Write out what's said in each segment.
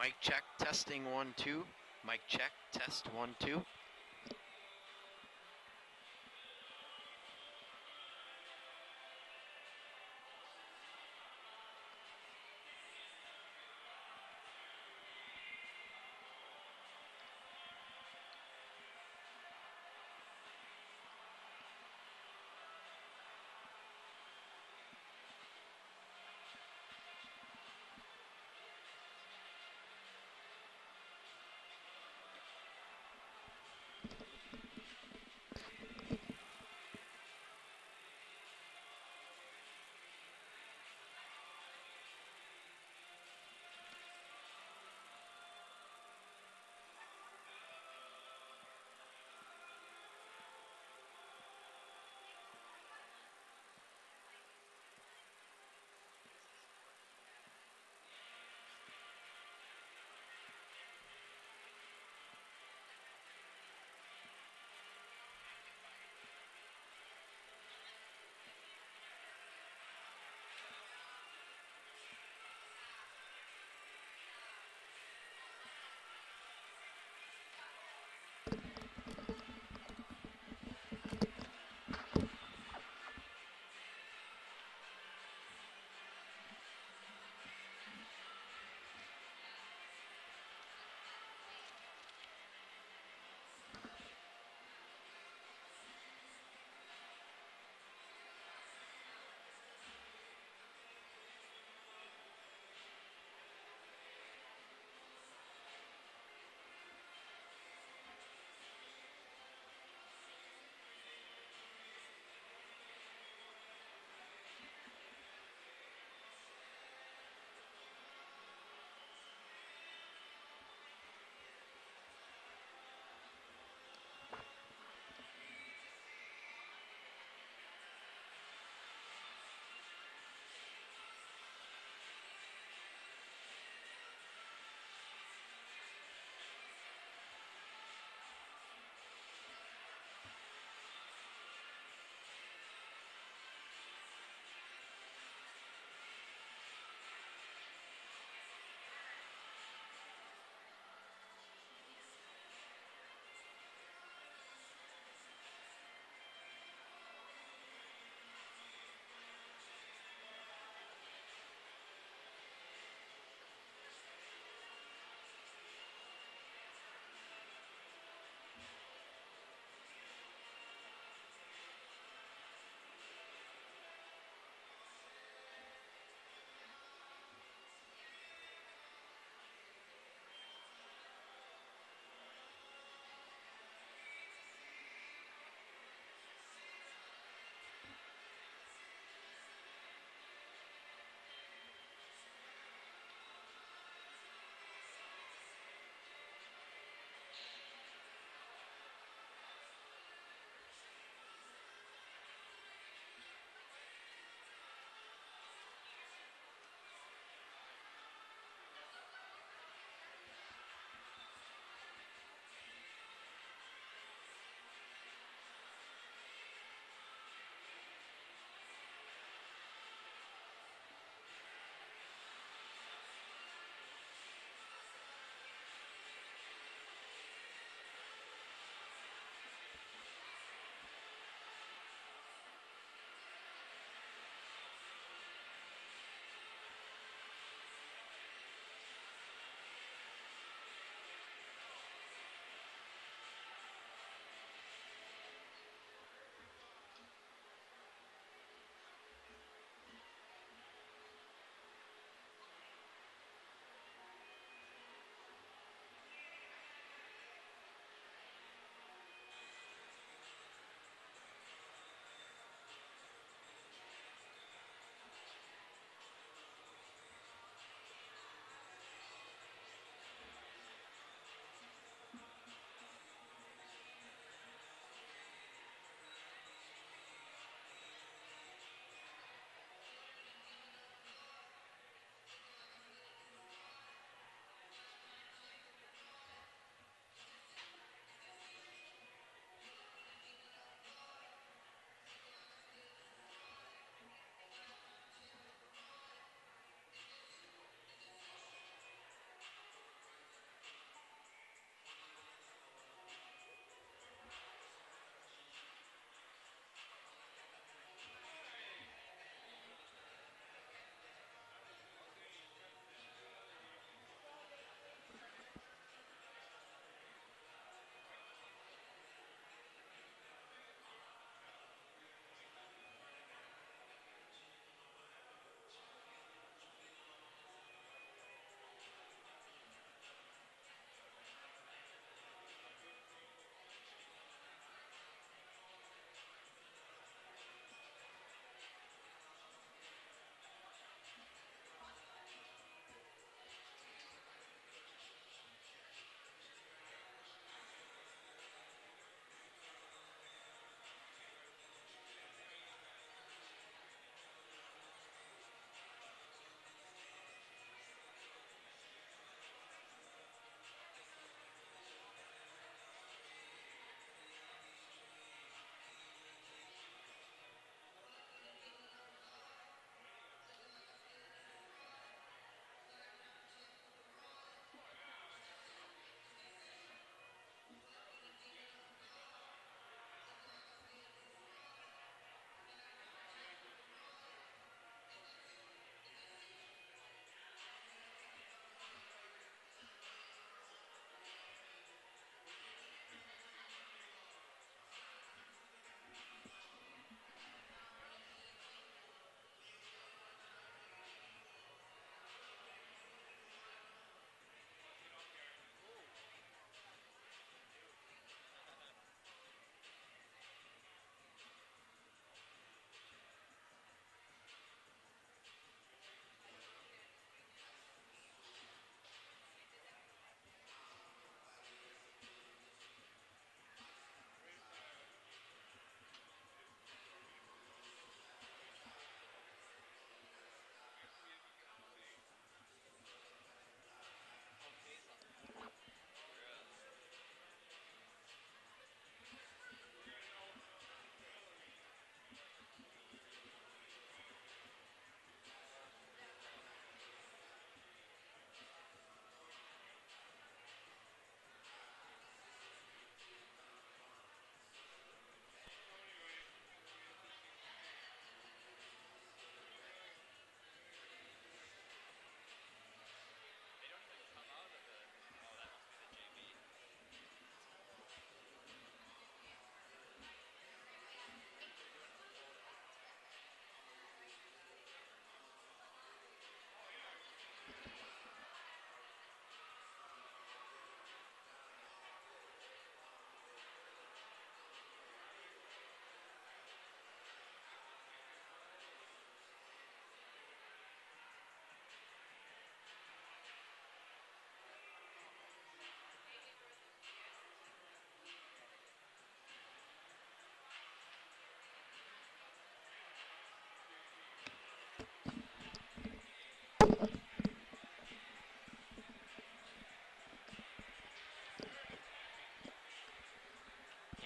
Mic check, testing 1, 2. Mic check, test 1, 2.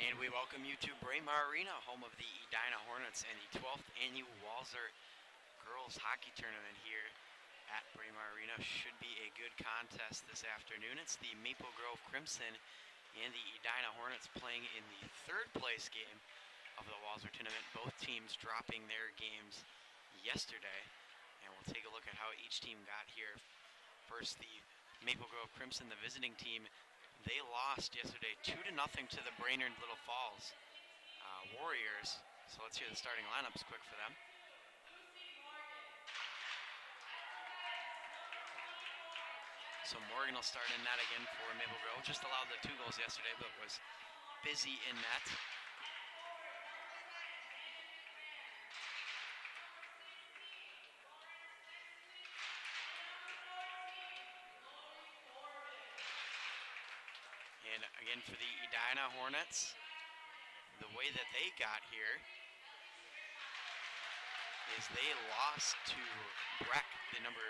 And we welcome you to Braemar Arena, home of the Edina Hornets and the 12th annual Walser Girls Hockey Tournament here at Braemar Arena. Should be a good contest this afternoon. It's the Maple Grove Crimson and the Edina Hornets playing in the third place game of the Walser Tournament. Both teams dropping their games yesterday. And we'll take a look at how each team got here. First, the Maple Grove Crimson, the visiting team. They lost yesterday 2-0 to the Brainerd Little Falls Warriors. So let's hear the starting lineups quick for them. So Morgan will start in net again for Maple Grove. Just allowed the 2 goals yesterday, but was busy in net. And again for the Edina Hornets, the way that they got here is they lost to Breck, the number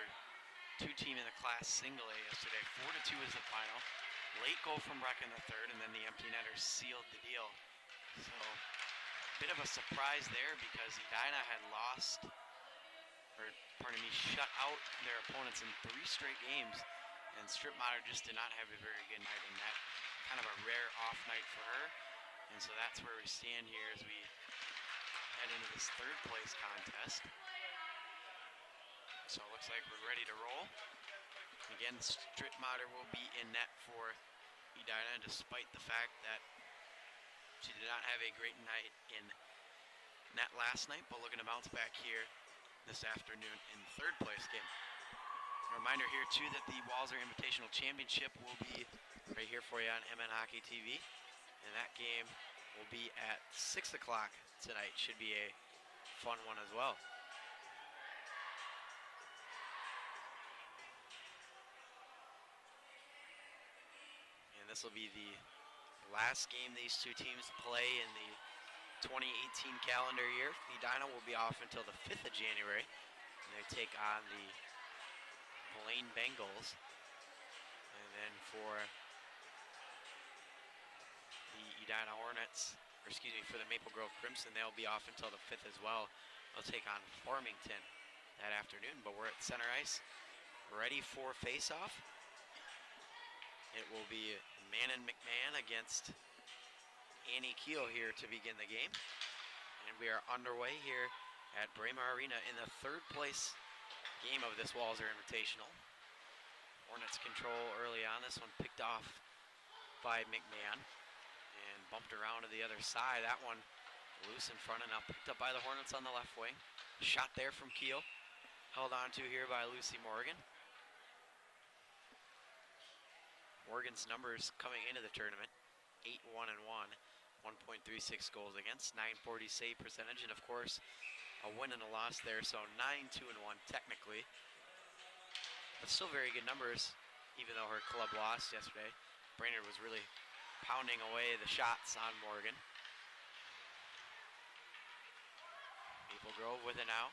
2 team in the Class Single A yesterday. 4-2 is the final. Late goal from Breck in the third, and then the empty netter sealed the deal. So, bit of a surprise there because Edina had shut out their opponents in 3 straight games, and Stripmatter just did not have a very good night in that. Kind of a rare off night for her, and so that's where we stand here as we head into this third place contest. So it looks like we're ready to roll. Again, Stripmatter will be in net for Edina, despite the fact that she did not have a great night in net last night, but looking to bounce back here this afternoon in the third place game. A reminder here too that the Walser Invitational Championship will be right here for you on MN Hockey TV, and that game will be at 6 o'clock tonight. Should be a fun one as well. And this will be the last game these two teams play in the 2018 calendar year. Edina will be off until the 5th of January, and they take on the Blaine Bengals. And then for the Edina Hornets, or excuse me, for the Maple Grove Crimson, they'll be off until the 5th as well. They'll take on Farmington that afternoon, but we're at center ice, ready for face-off. It will be Mannon McMahon against Annie Keel here to begin the game. And we are underway here at Braemar Arena in the third place game of this Walser Invitational. Hornets control early on. This one picked off by McMahon and bumped around to the other side. That one loose in front and now picked up by the Hornets on the left wing. Shot there from Keel. Held on to here by Lucy Morgan. Morgan's numbers coming into the tournament: 8-1-1, 1.36 goals against, 940 save percentage, and of course a win and a loss there, so 9-2-1 technically. But still very good numbers, even though her club lost yesterday. Brainerd was really pounding away the shots on Morgan. Maple Grove with it now.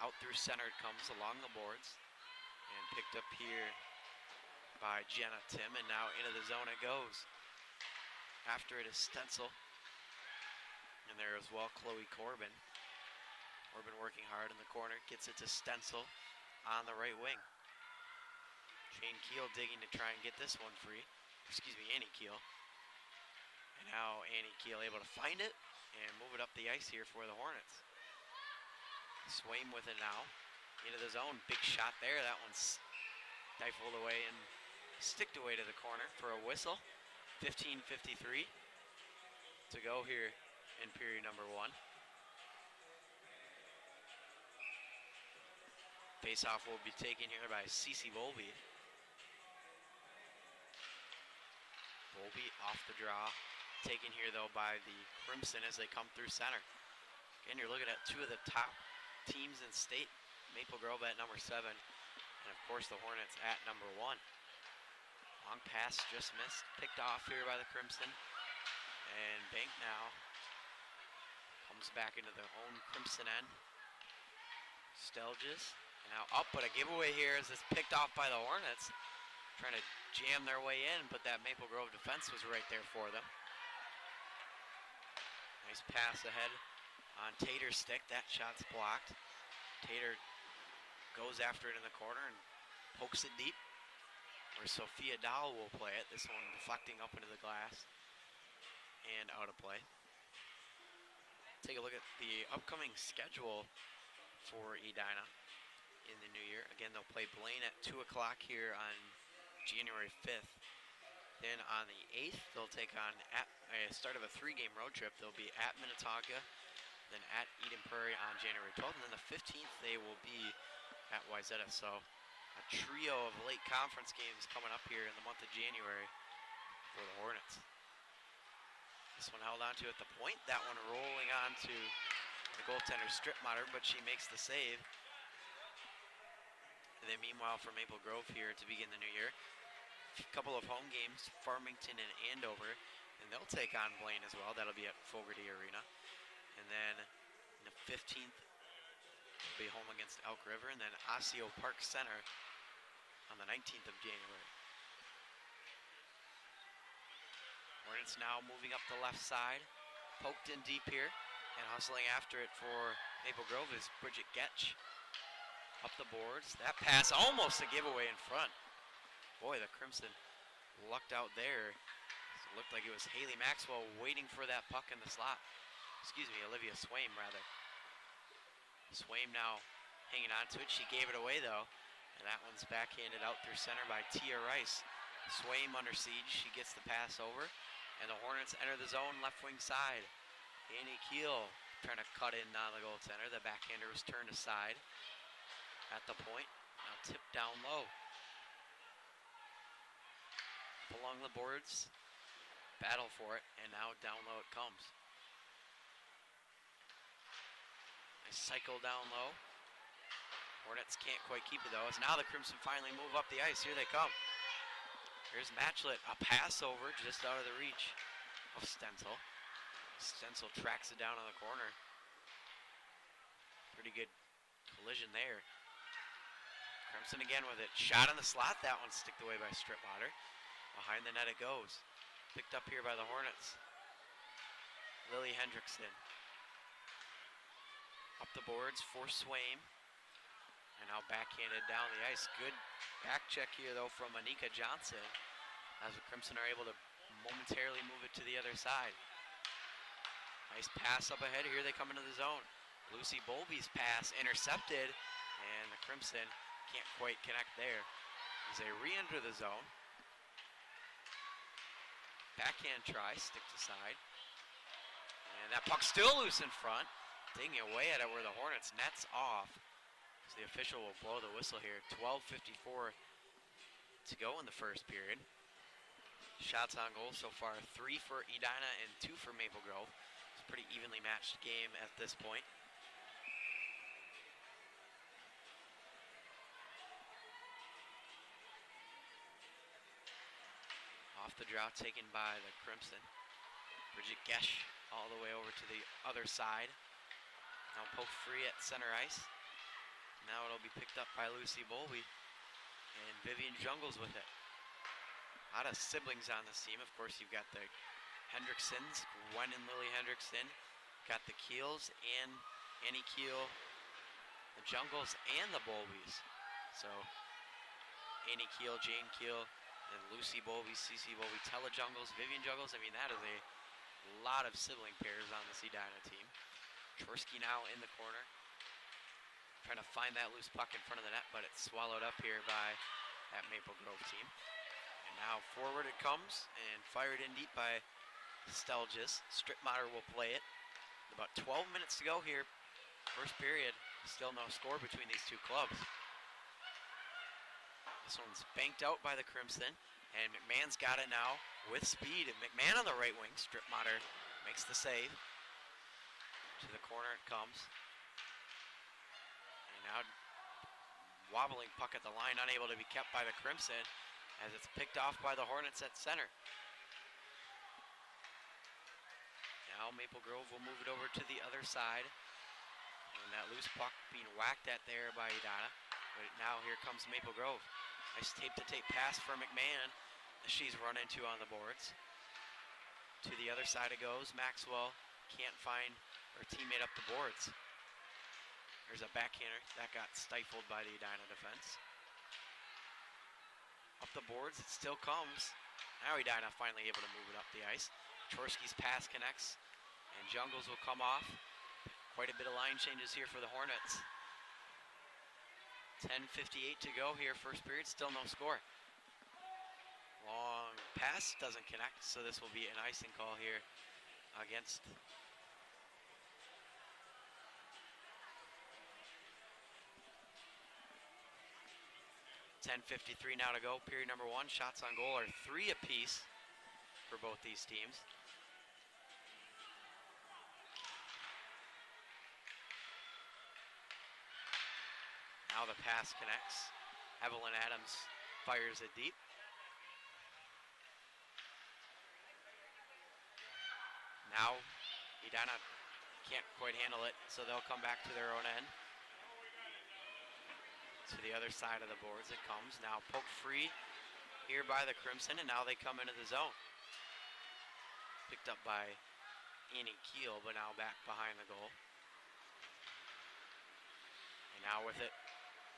Out through center it comes along the boards, and picked up here by Jenna Tim, and now into the zone it goes. After it is Stencil. And there as well, Chloe Corbin. Corbin working hard in the corner, gets it to Stencil on the right wing. Jane Keel digging to try and get this one free. Excuse me, Annie Keel. And now Annie Keel able to find it and move it up the ice here for the Hornets. Swaim with it now. Into the zone, big shot there. That one's stifled away and sticked away to the corner for a whistle. 15:53 to go here in period number 1. Face-off will be taken here by Cece Volby. Volby off the draw. Taken here though by the Crimson as they come through center. Again, you're looking at 2 of the top teams in state. Maple Grove at number 7. And of course the Hornets at number 1. Long pass just missed. Picked off here by the Crimson. And banked now. Comes back into their own Crimson end. Stelges. And now up, but a giveaway here as it's picked off by the Hornets. trying to jam their way in, but that Maple Grove defense was right there for them. Nice pass ahead on Tater's stick. That shot's blocked. Tater goes after it in the corner and pokes it deep. Or Sophia Dowell will play it. This one deflecting up into the glass and out of play. Take a look at the upcoming schedule for Edina in the new year. Again, they'll play Blaine at 2 o'clock here on January 5th. Then on the 8th, they'll take on, at a start of a 3-game road trip, they'll be at Minnetonka, then at Eden Prairie on January 12th, and then the 15th, they will be at Wayzata. So a trio of late conference games coming up here in the month of January for the Hornets. This one held on to at the point, that one rolling on to the goaltender Stripmatter, but she makes the save. And then meanwhile for Maple Grove here to begin the new year, a couple of home games, Farmington and Andover, and they'll take on Blaine as well. That'll be at Fogarty Arena. And then in the 15th, they'll be home against Elk River, and then Osseo Park Center on the 19th of January. Hornets now moving up the left side, poked in deep here, and hustling after it for Maple Grove is Bridget Getch. Up the boards, that pass almost a giveaway in front. Boy, the Crimson lucked out there. It looked like it was Haley Maxwell waiting for that puck in the slot. Excuse me, Olivia Swaim rather. Swaim now hanging on to it. She gave it away though, and that one's backhanded out through center by Tia Rice. Swaim under siege, she gets the pass over, and the Hornets enter the zone left wing side. Annie Keel trying to cut in on the goaltender. The backhander was turned aside at the point. Now tipped down low. Along the boards, battle for it, and now down low it comes. Nice cycle down low. Hornets can't quite keep it though, as now the Crimson finally move up the ice. Here they come. Here's Matchlet, a pass over just out of the reach of Stenzel. Stenzel tracks it down in the corner. Pretty good collision there. Crimson again with it. Shot in the slot. That one's sticked away by Stripwater. Behind the net it goes. Picked up here by the Hornets. Lily Hendrickson. Up the boards for Swaim. And now backhanded down the ice. Good back check here though from Anika Johnson, as the Crimson are able to momentarily move it to the other side. Nice pass up ahead. Here they come into the zone. Lucy Bolby's pass intercepted, and the Crimson can't quite connect there as they re-enter the zone. Backhand try, stick to side. And that puck still loose in front. Taking away at it where the Hornets nets off. So the official will blow the whistle here. 12:54 to go in the first period. Shots on goal so far, 3 for Edina and 2 for Maple Grove. It's a pretty evenly matched game at this point. Off the draw taken by the Crimson. Bridget Gesh all the way over to the other side. Now poked free at center ice. Now it'll be picked up by Lucy Bolby. And Vivian Jungles with it. A lot of siblings on this team. Of course, you've got the Hendricksons, Gwen and Lily Hendrickson. Got the Keels and Annie Keel, the Jungles, and the Bolbys. So, Annie Keel, Jane Keel, and Lucy Bolby, Cece Bolby, Tella Jungles, Vivian Jungles. I mean, that is a lot of sibling pairs on the Edina team. Tversky now in the corner, trying to find that loose puck in front of the net, but it's swallowed up here by that Maple Grove team. And now forward it comes, and fired in deep by Stelgis. Stripmatter will play it. About 12 minutes to go here, first period. Still no score between these two clubs. This one's banked out by the Crimson, and McMahon's got it now with speed. And McMahon on the right wing. Stripmatter makes the save. To the corner it comes. And now wobbling puck at the line, unable to be kept by the Crimson, as it's picked off by the Hornets at center. Now Maple Grove will move it over to the other side. And that loose puck being whacked at there by Edina. But now here comes Maple Grove. Nice tape-to-tape pass for McMahon that she's run into on the boards. To the other side it goes. Maxwell can't find her teammate up the boards. There's a backhander that got stifled by the Edina defense. Up the boards, it still comes. Now Edina finally able to move it up the ice. Chorsky's pass connects, and Jungles will come off. Quite a bit of line changes here for the Hornets. 10:58 to go here, first period, still no score. Long pass, doesn't connect, so this will be an icing call here against 10:53 now to go, period number one. Shots on goal are 3 apiece for both these teams. Now the pass connects. Evelyn Adams fires it deep. Now Edina can't quite handle it, so they'll come back to their own end. To the other side of the boards it comes. Now poked free here by the Crimson, and now they come into the zone. Picked up by Annie Keel, but now back behind the goal. And now with it,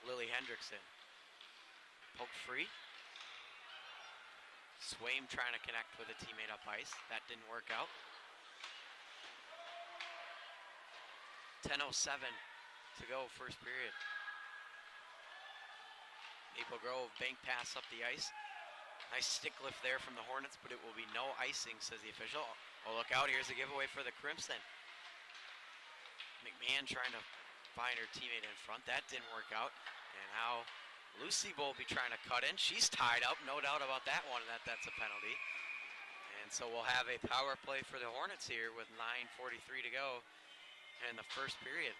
Lily Hendrickson. Poked free. Swaim trying to connect with a teammate up ice. That didn't work out. 10:07 to go, first period. Maple Grove bank pass up the ice. Nice stick lift there from the Hornets, but it will be no icing, says the official. Oh, look out, here's a giveaway for the Crimson. McMahon trying to find her teammate in front. That didn't work out. And now Lucy will be trying to cut in. She's tied up, no doubt about that one, that's a penalty. And so we'll have a power play for the Hornets here with 9:43 to go in the first period.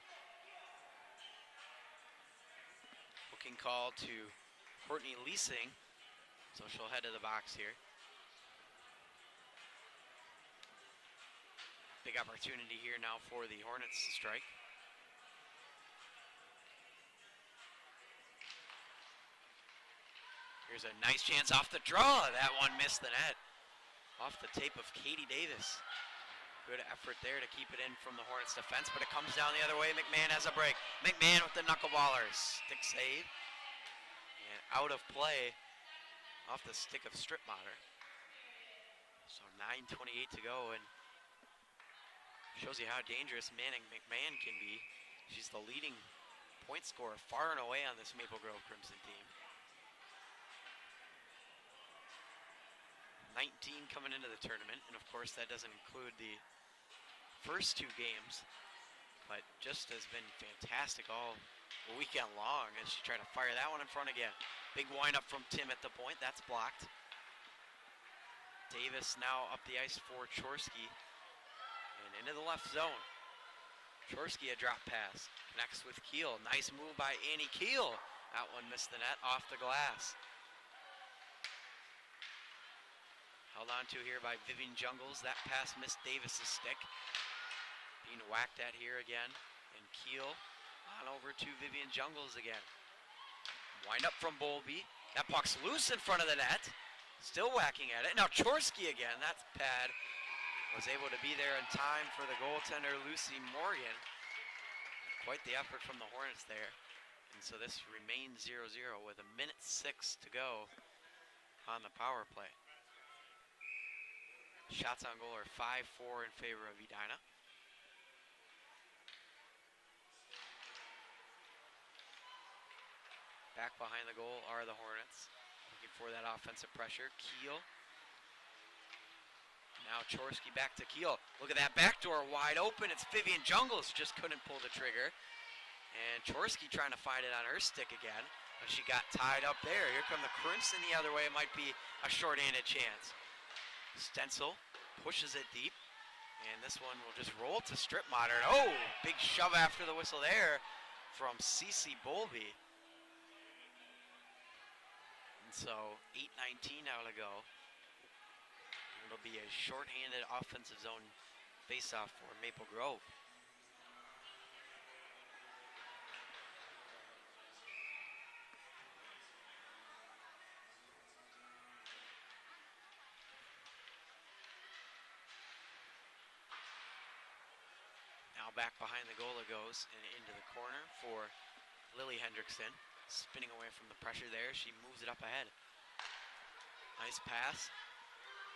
Booking call to Courtney Leasing, so she'll head to the box here. Big opportunity here now for the Hornets to strike. Here's a nice chance off the draw. That one missed the net. Off the tape of Katie Davis. Good effort there to keep it in from the Hornets defense, but it comes down the other way. McMahon has a break. McMahon with the knuckleballer. Stick save. And out of play off the stick of Stripmatter. So 9:28 to go, and shows you how dangerous Manning McMahon can be. She's the leading point scorer far and away on this Maple Grove Crimson team. 19 coming into the tournament, and of course that doesn't include the first 2 games, but just has been fantastic all weekend long as she tried to fire that one in front again. Big windup from Tim at the point, that's blocked. Davis now up the ice for Chorsky, and into the left zone. Chorsky a drop pass, connects with Keel. Nice move by Annie Keel. That one missed the net off the glass. Held on to here by Vivian Jungles. That pass missed Davis's stick. Being whacked at here again. And Keel on over to Vivian Jungles again. Wind up from Bowlby. That puck's loose in front of the net. Still whacking at it. Now Chorsky again. That pad was able to be there in time for the goaltender Lucy Morgan. Quite the effort from the Hornets there. And so this remains 0-0 with 1:06 to go on the power play. Shots on goal are 5-4 in favor of Edina. Back behind the goal are the Hornets, looking for that offensive pressure. Keel. Now Chorsky back to Keel. Look at that back door wide open. It's Vivian Jungles, just couldn't pull the trigger. And Chorsky trying to find it on her stick again, but she got tied up there. Here come the Crimson the other way. It might be a short-handed chance. Stencil pushes it deep, and this one will just roll to Stripmatter. Oh, big shove after the whistle there from Cece Bowlby. And so 8:19 now to go. It'll be a short-handed offensive zone face-off for Maple Grove. Now back behind the goal it goes and into the corner for Lily Hendrickson. Spinning away from the pressure there. She moves it up ahead. Nice pass.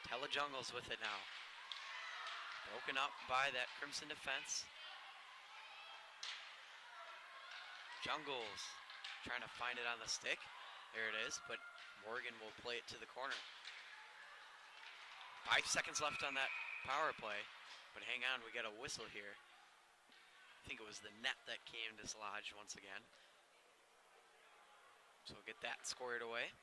Telejungles with it now. Broken up by that Crimson defense. Jungles trying to find it on the stick. There it is, but Morgan will play it to the corner. 5 seconds left on that power play, but hang on, we got a whistle here. I think it was the net that came dislodged once again. So we'll get that squared away.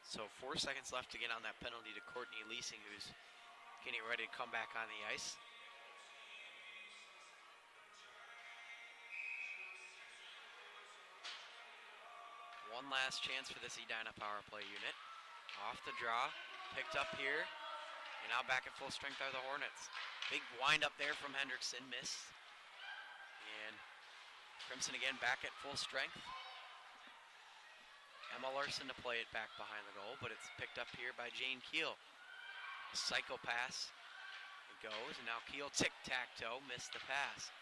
So 4 seconds left to get on that penalty to Courtney Leasing, who's getting ready to come back on the ice. One last chance for this Edina power play unit. Off the draw, picked up here, and now back at full strength are the Hornets. Big wind up there from Hendrickson, missed. And Crimson again back at full strength. Emma Larson to play it back behind the goal, but it's picked up here by Jane Keel. A cycle pass, it goes, and now Keel tic-tac-toe, missed the pass.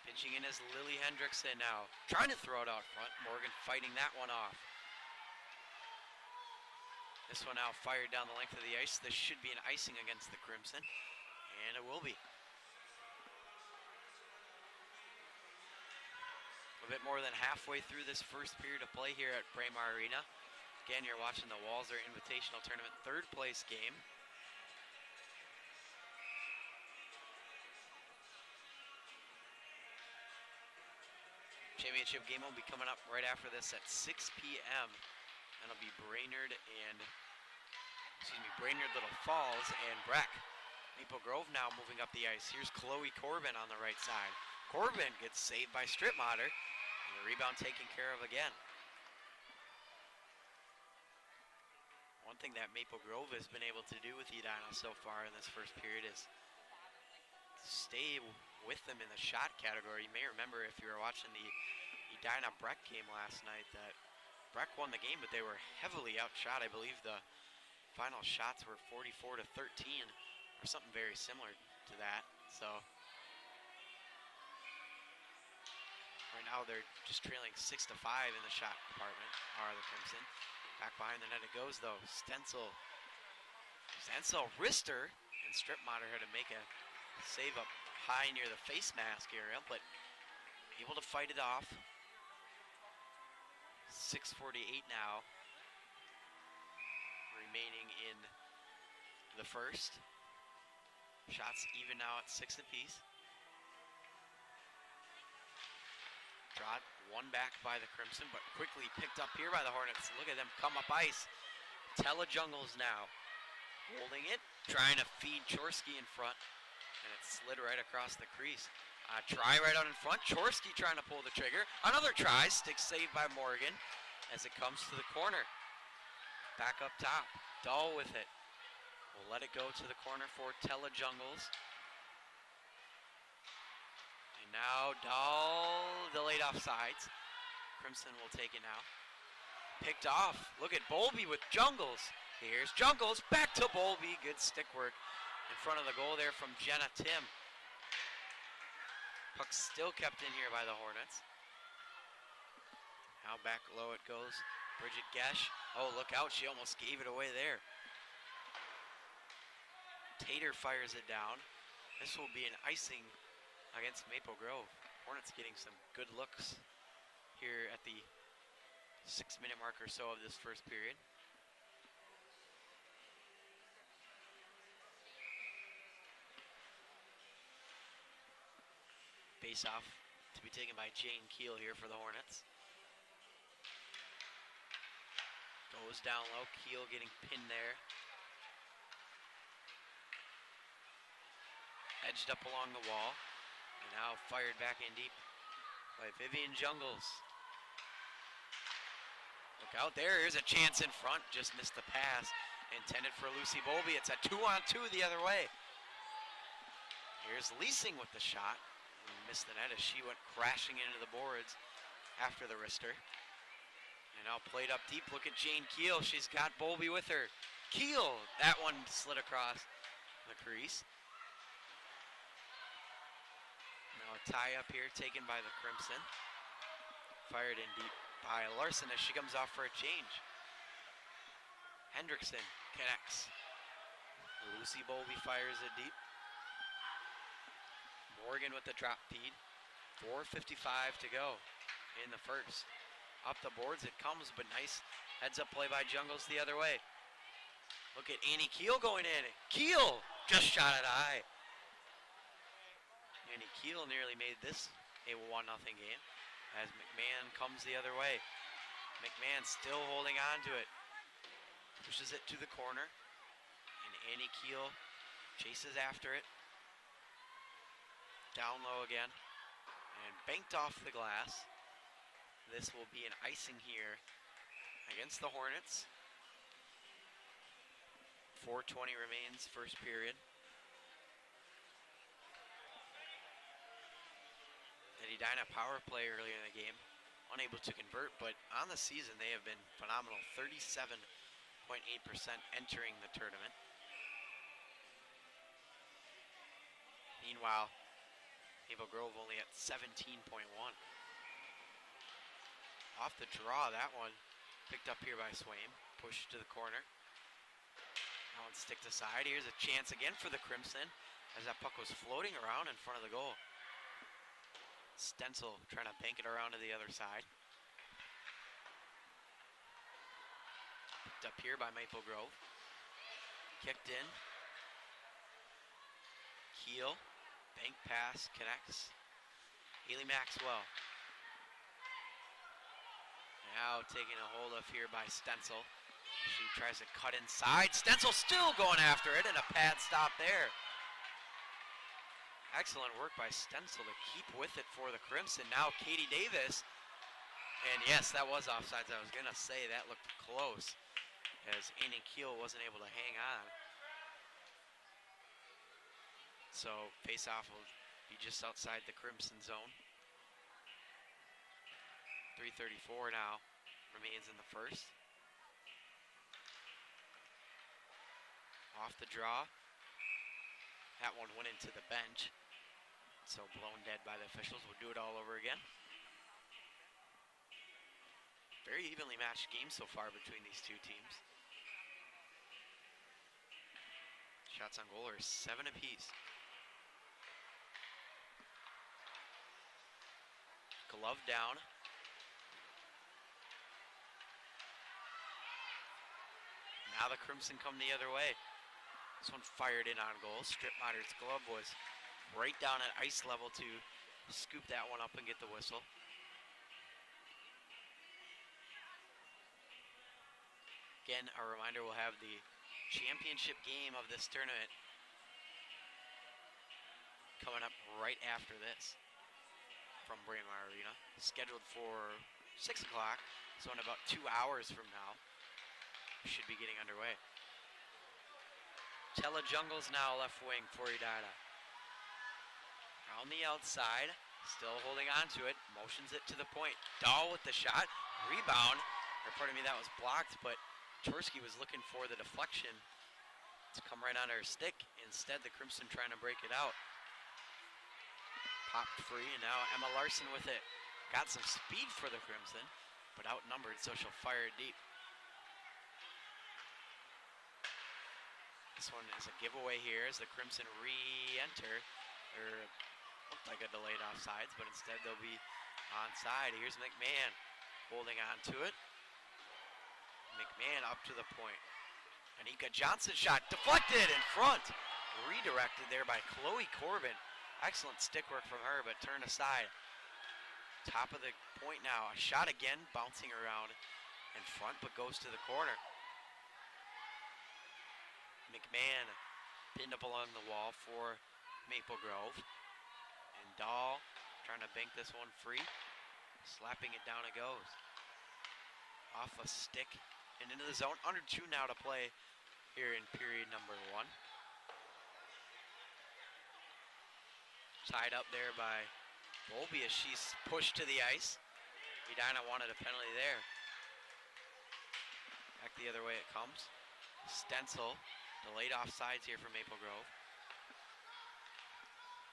Pitching in is Lily Hendrickson now, trying to throw it out front. Morgan fighting that one off. This one now fired down the length of the ice. This should be an icing against the Crimson, and it will be. A bit more than halfway through this first period of play here at Braemar Arena. Again, you're watching the Walser Invitational Tournament third place game. Championship game will be coming up right after this at 6 p.m. That'll be Brainerd Little Falls and Breck. Maple Grove now moving up the ice. Here's Chloe Corbin on the right side. Corbin gets saved by Stripmatter, and the rebound taken care of again. One thing that Maple Grove has been able to do with Edina so far in this first period is stay with them in the shot category. You may remember if you were watching the Edina Breck game last night that Breck won the game, but they were heavily outshot. I believe the final shots were 44-13 or something very similar to that. So right now they're just trailing 6-5 in the shot department, are the Crimson. Back behind the net it goes though. Stenzel wrister, and Stripmatter had to make a save up high near the face mask area, but able to fight it off. 6:48 now remaining in the first. Shots even now at 6 apiece. Drawed one back by the Crimson, but quickly picked up here by the Hornets. Look at them come up ice. Telejungles now holding it, trying to feed Chorsky in front, and it slid right across the crease. Try right out in front. Chorsky trying to pull the trigger. Another try, stick saved by Morgan as it comes to the corner. Back up top, Dahl with it. We'll let it go to the corner for Telejungles. And now Dahl delayed offsides. Crimson will take it now. Picked off. Look at Bowlby with Jungles. Here's Jungles, back to Bowlby. Good stick work in front of the goal there from Jenna Tim. Puck still kept in here by the Hornets. Now back low it goes. Bridget Gesh. Oh, look out. She almost gave it away there. Tater fires it down. This will be an icing against Maple Grove. Hornets getting some good looks here at the 6-minute mark or so of this first period. Face off to be taken by Jane Keel here for the Hornets. Goes down low, Keel getting pinned there. Edged up along the wall, and now fired back in deep by Vivian Jungles. Look out there, here's a chance in front, just missed the pass. Intended for Lucy Bowlby, it's a 2-on-2 the other way. Here's Leasing with the shot. Missed the net as she went crashing into the boards after the wrister. And now played up deep. Look at Jane Keel. She's got Bowlby with her. Keel, that one slid across the crease. Now a tie up here taken by the Crimson. Fired in deep by Larson as she comes off for a change. Hendrickson connects. Lucy Bowlby fires it deep. Morgan with the drop feed. 4:55 to go in the first. Up the boards it comes, but nice heads up play by Jungles the other way. Look at Annie Keel going in. Keel just shot it high. Annie Keel nearly made this a 1-0 game as McMahon comes the other way. McMahon still holding on to it. Pushes it to the corner. And Annie Keel chases after it. Down low again. And banked off the glass. This will be an icing here against the Hornets. 4:20 remains first period. The Edina power play earlier in the game, unable to convert, but on the season they have been phenomenal. 37.8% entering the tournament. Meanwhile, Maple Grove only at 17.1. Off the draw, that one picked up here by Swaim. Pushed to the corner. That one sticked aside. Here's a chance again for the Crimson as that puck was floating around in front of the goal. Stencil trying to bank it around to the other side. Picked up here by Maple Grove. Kicked in. Keel. Bank pass connects. Haley Maxwell. Now taking a hold of here by Stencil. She tries to cut inside. Stencil still going after it, and a pad stop there. Excellent work by Stencil to keep with it for the Crimson. Now Katie Davis. And yes, that was offsides. I was going to say that looked close as Annie Keel wasn't able to hang on. So face-off will be just outside the Crimson zone. 3:34 now remains in the first. Off the draw. That one went into the bench. So blown dead by the officials. We'll do it all over again. Very evenly matched game so far between these two teams. Shots on goal are 7 apiece. Glove down. Now the Crimson come the other way. This one fired in on goal. Strittmacher's glove was right down at ice level to scoop that one up and get the whistle. Again, a reminder, we'll have the championship game of this tournament coming up right after this from Braemar Arena. Scheduled for 6 o'clock, so in about 2 hours from now, we should be getting underway. Tella Jungles now left wing for Edina. On the outside, still holding on to it, motions it to the point. Dahl with the shot, rebound, or pardon me, that was blocked, but Torsky was looking for the deflection to come right on her stick. Instead, the Crimson trying to break it out. Popped free, and now Emma Larson with it. Got some speed for the Crimson, but outnumbered, so she'll fire it deep. This one is a giveaway here as the Crimson re-enter. Looked like a delayed offsides, but instead they'll be onside. Here's McMahon holding on to it. McMahon up to the point. Anika Johnson shot deflected in front. Redirected there by Chloe Corbin. Excellent stick work from her, but turned aside. Top of the point now. A shot again, bouncing around in front, but goes to the corner. McMahon pinned up along the wall for Maple Grove. And Dahl trying to bank this one free. Slapping it down it goes. Off a stick and into the zone. Under 2 now to play here in period number 1. Tied up there by Bowlby as she's pushed to the ice. Edina wanted a penalty there. Back the other way it comes. Stencil Delayed offsides here for Maple Grove.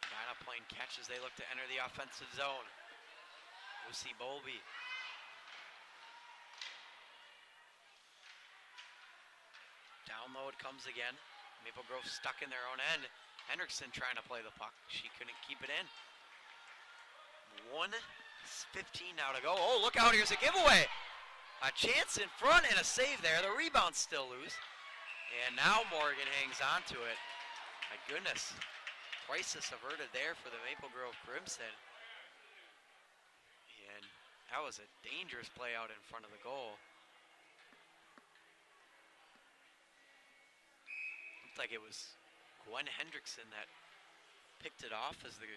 Edina playing catch as they look to enter the offensive zone. Lucy Bowlby. Down low it comes again. Maple Grove stuck in their own end. Hendrickson trying to play the puck. She couldn't keep it in. 1:15 now to go. Oh, look out, here's a giveaway. A chance in front and a save there. The rebound's still loose. And now Morgan hangs on to it. My goodness. Crisis averted there for the Maple Grove Crimson. And that was a dangerous play out in front of the goal. Looked like it was Gwen Hendrickson that picked it off as the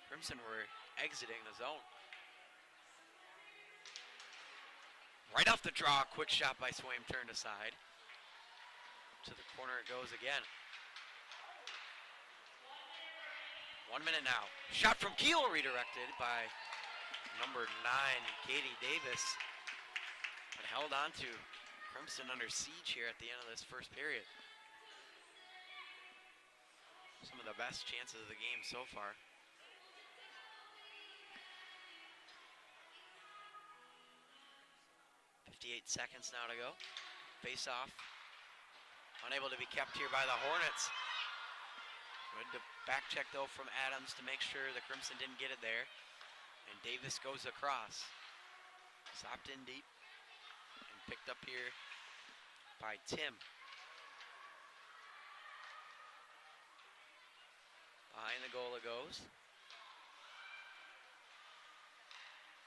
Crimson were exiting the zone. Right off the draw, quick shot by Swaim turned aside. To the corner it goes again. 1 minute now. Shot from Kiel redirected by number 9, Katie Davis. But held on to Crimson under siege here at the end of this first period. Some of the best chances of the game so far. 58 seconds now to go. Face off. Unable to be kept here by the Hornets. Good back check though from Adams to make sure the Crimson didn't get it there. And Davis goes across. Stopped in deep. And picked up here by Tim. Behind the goal it goes.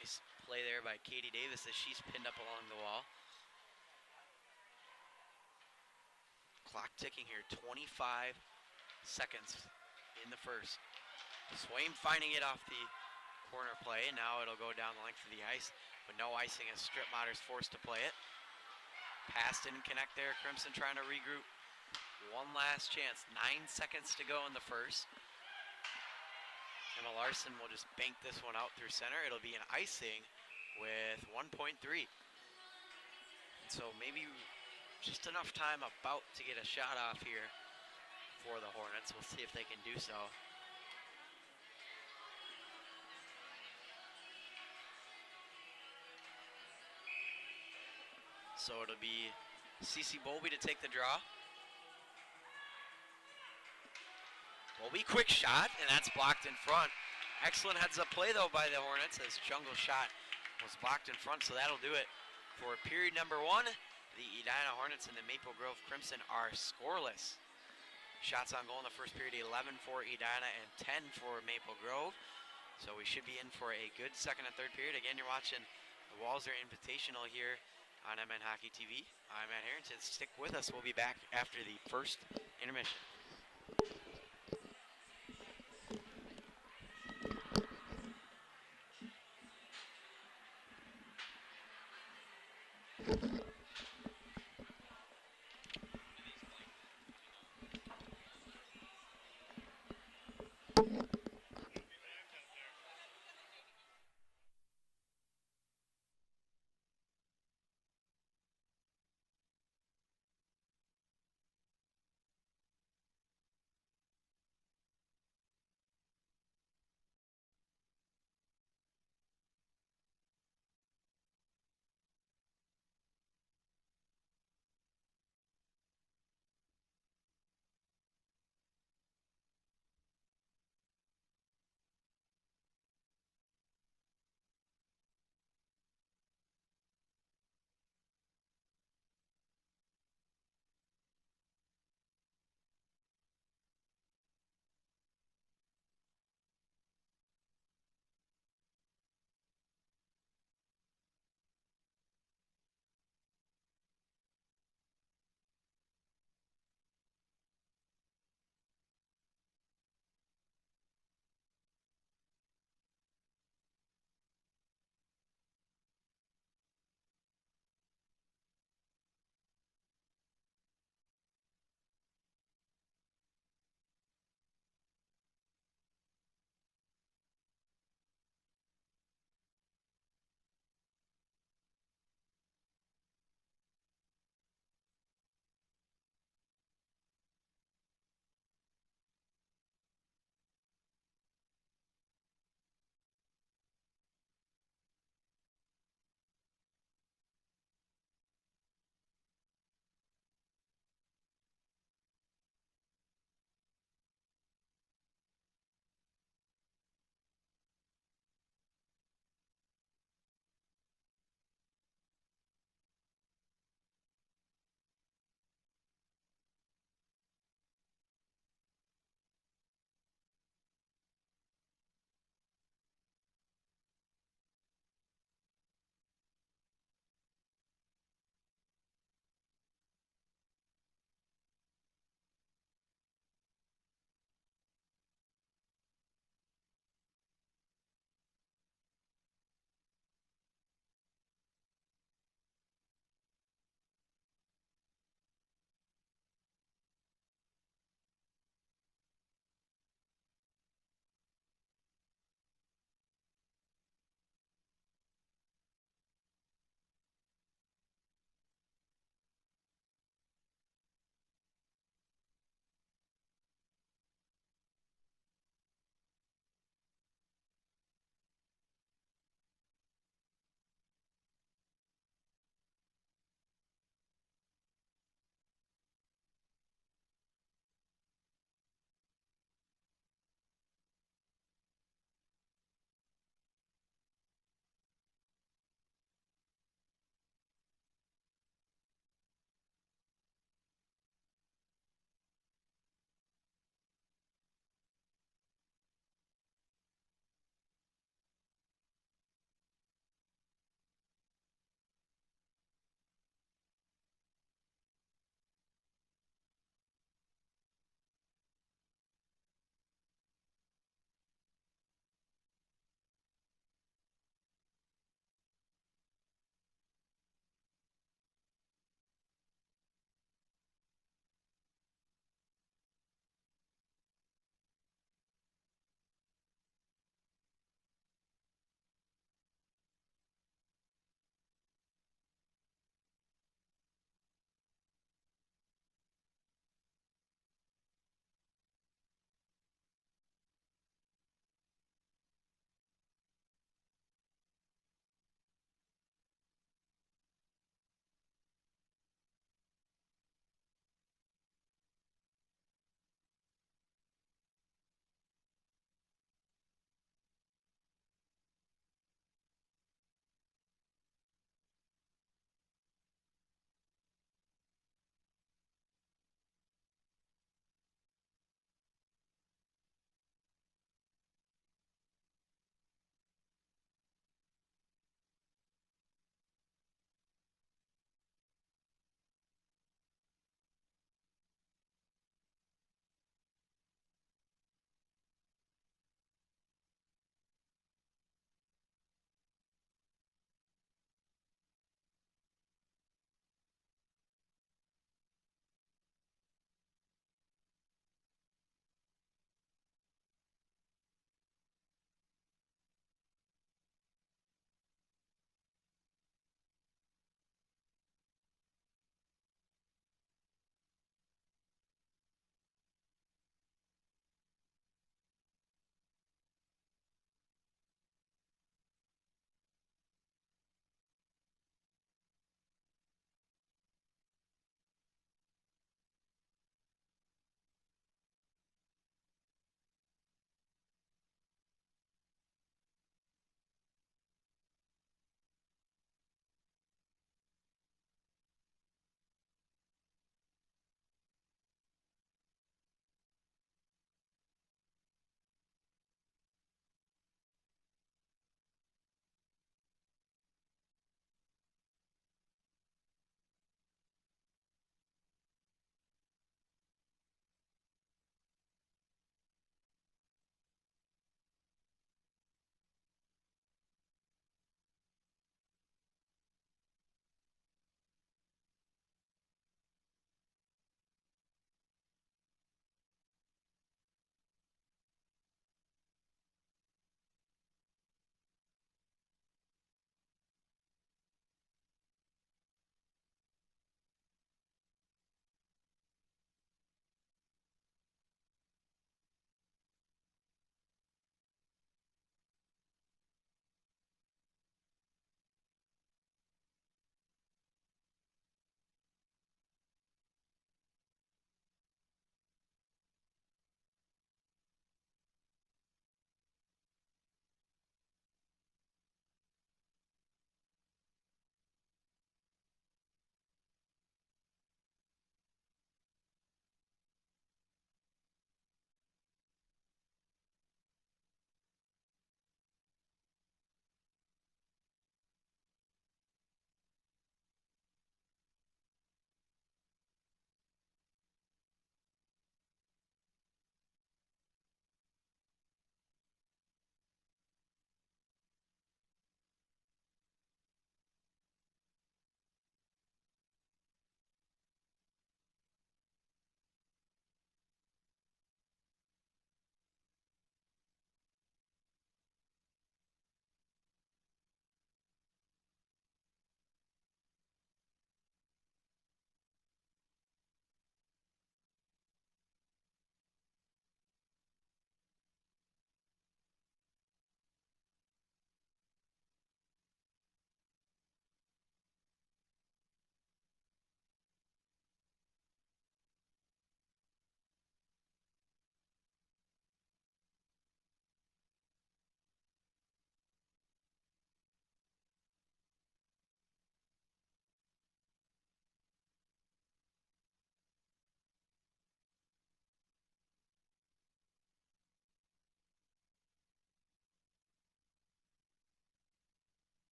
Nice play there by Katie Davis as she's pinned up along the wall. Clock ticking here, 25 seconds in the first. Swaim finding it off the corner play. Now it'll go down the length of the ice, but no icing as Strip Motter's forced to play it. Pass didn't connect there. Crimson trying to regroup. One last chance. 9 seconds to go in the first. Emma Larson will just bank this one out through center. It'll be an icing with 1.3. So maybe just enough time about to get a shot off here for the Hornets. We'll see if they can do so. So it'll be Cece Bowlby to take the draw. Bowlby, quick shot, and that's blocked in front. Excellent heads-up play, though, by the Hornets as Jungle shot was blocked in front, so that'll do it for period number 1. The Edina Hornets and the Maple Grove Crimson are scoreless. Shots on goal in the first period, 11 for Edina and 10 for Maple Grove. So we should be in for a good second and third period. Again, you're watching the Walser Invitational here on MN Hockey TV. I'm Matt Harrington. Stick with us. We'll be back after the first intermission.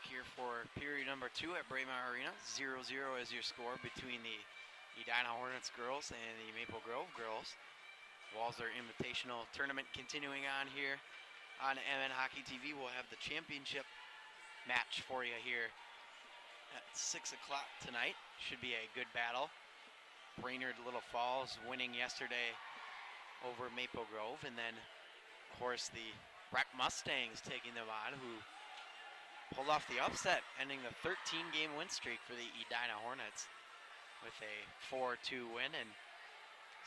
back here for period number 2 at Braemar Arena. 0-0 is your score between the Edina Hornets girls and the Maple Grove girls. Walser Invitational Tournament continuing on here on MN Hockey TV. We'll have the championship match for you here at 6 o'clock tonight. Should be a good battle. Brainerd Little Falls winning yesterday over Maple Grove, and then of course the Breck Mustangs taking them on, who pulled off the upset, ending the 13-game win streak for the Edina Hornets with a 4-2 win and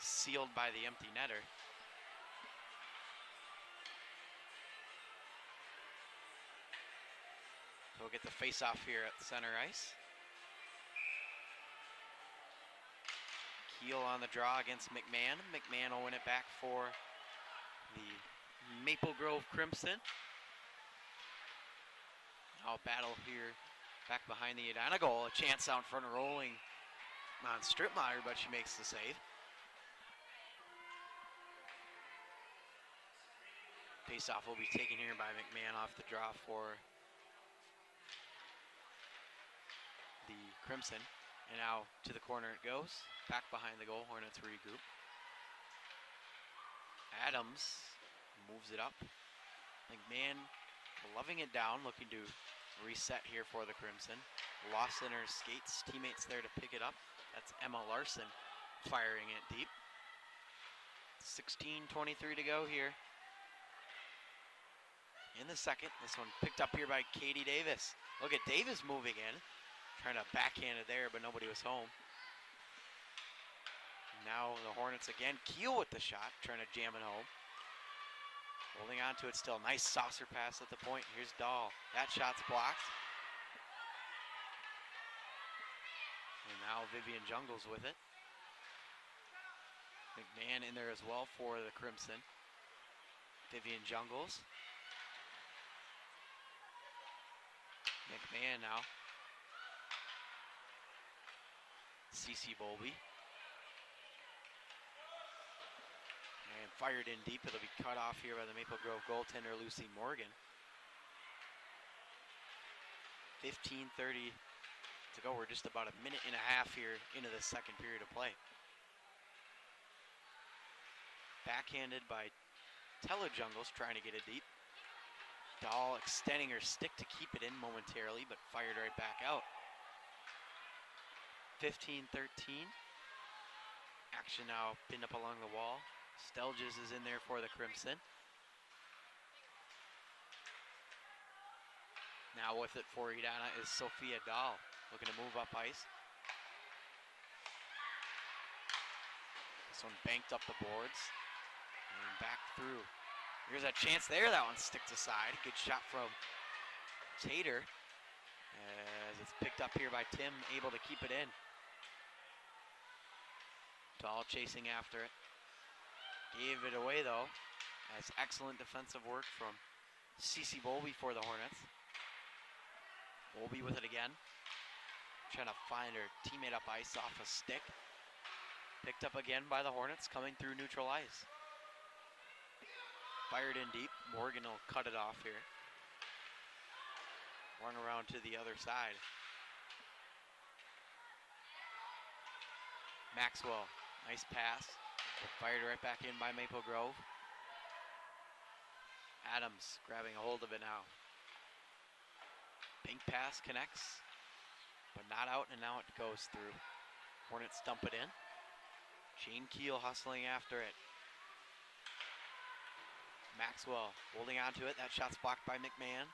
sealed by the empty netter. So we'll get the face-off here at center ice. Keel on the draw against McMahon. McMahon will win it back for the Maple Grove Crimson. Now battle here back behind the Edina goal. A chance out front rolling on Stripmeyer, but she makes the save. Face-off will be taken here by McMahon off the draw for the Crimson. And now to the corner it goes. Back behind the goal, Hornets regroup. Adams moves it up. McMahon loving it down, looking to reset here for the Crimson. Lost in her skates, teammates there to pick it up. That's Emma Larson firing it deep. 16:23 to go here in the second. This one picked up here by Katie Davis. Look at Davis moving in, trying to backhand it there, but nobody was home. Now the Hornets again. Keel with the shot, trying to jam it home. Holding on to it still. Nice saucer pass at the point. Here's Dahl. That shot's blocked. And now Vivian Jungles with it. McMahon in there as well for the Crimson. Vivian Jungles. McMahon now. Cece Bowlby. And fired in deep. It'll be cut off here by the Maple Grove goaltender, Lucy Morgan. 15:30 to go. We're just about a minute and a half here into the second period of play. Backhanded by Telejungles, trying to get it deep. Dahl extending her stick to keep it in momentarily, but fired right back out. 15-13. Action now pinned up along the wall. Stelges is in there for the Crimson. Now with it for Edina is Sophia Dahl, looking to move up ice. This one banked up the boards and back through. Here's a chance there. That one sticked aside. Good shot from Tater as it's picked up here by Tim, able to keep it in. Dahl chasing after it. Gave it away though. That's excellent defensive work from Cece Bowlby for the Hornets. Bowlby with it again. Trying to find her teammate up ice off a stick. Picked up again by the Hornets, coming through neutral ice. Fired in deep. Morgan will cut it off here. Run around to the other side. Maxwell, nice pass. Fired right back in by Maple Grove. Adams grabbing a hold of it now. Pink pass connects, but not out, and now it goes through. Hornets dump it in. Jane Keel hustling after it. Maxwell holding on to it. That shot's blocked by McMahon.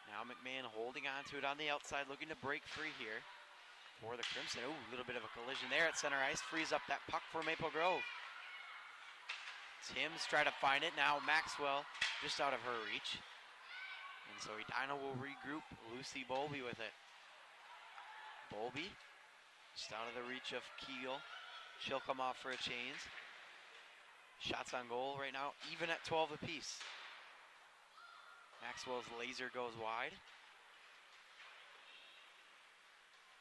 Now McMahon holding on to it on the outside, looking to break free here for the Crimson. Ooh, a little bit of a collision there at center ice. Frees up that puck for Maple Grove. Tim's trying to find it. Now Maxwell just out of her reach. And so Edina will regroup. Lucy Bowlby with it. Bowlby just out of the reach of Keel. She'll come off for a change. Shots on goal right now, even at 12 apiece. Maxwell's laser goes wide.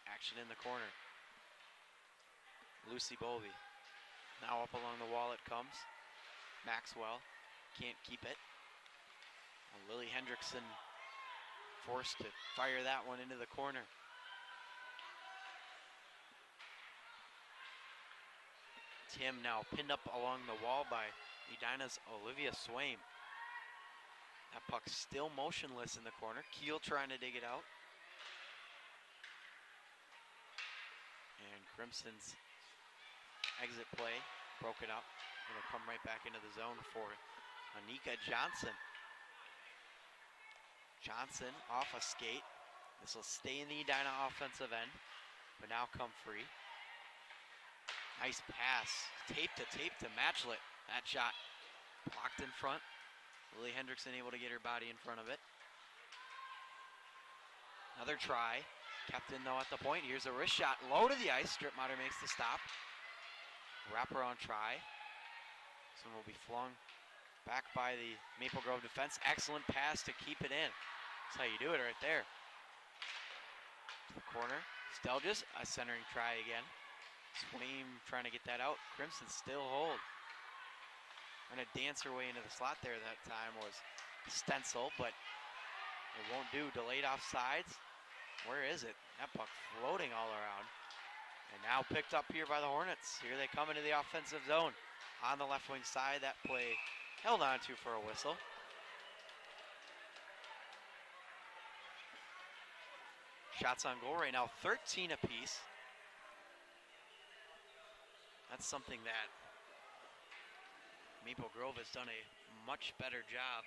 Action in the corner. Lucy Bowlby. Now up along the wall it comes. Maxwell can't keep it. Lily Hendrickson forced to fire that one into the corner. Tim now pinned up along the wall by Edina's Olivia Swaim. That puck still motionless in the corner. Keel trying to dig it out. And Crimson's exit play broke it up. It'll come right back into the zone for Anika Johnson. Johnson off a skate. This will stay in the Edina offensive end, but now come free. Nice pass, tape to Matchlet. That shot blocked in front. Lily Hendrickson able to get her body in front of it. Another try, kept in though at the point. Here's a wrist shot, low to the ice. Stripmatter makes the stop. Wraparound try. This one will be flung back by the Maple Grove defense. Excellent pass to keep it in. That's how you do it right there. To the corner, Stelges, a centering try again. Swaim trying to get that out. Crimson still hold. Trying to dance her way into the slot there that time was Stencil, but it won't do. Delayed offsides. Where is it? That puck floating all around. And now picked up here by the Hornets. Here they come into the offensive zone. On the left wing side, that play held on to for a whistle. Shots on goal right now, 13 apiece. That's something that Maple Grove has done a much better job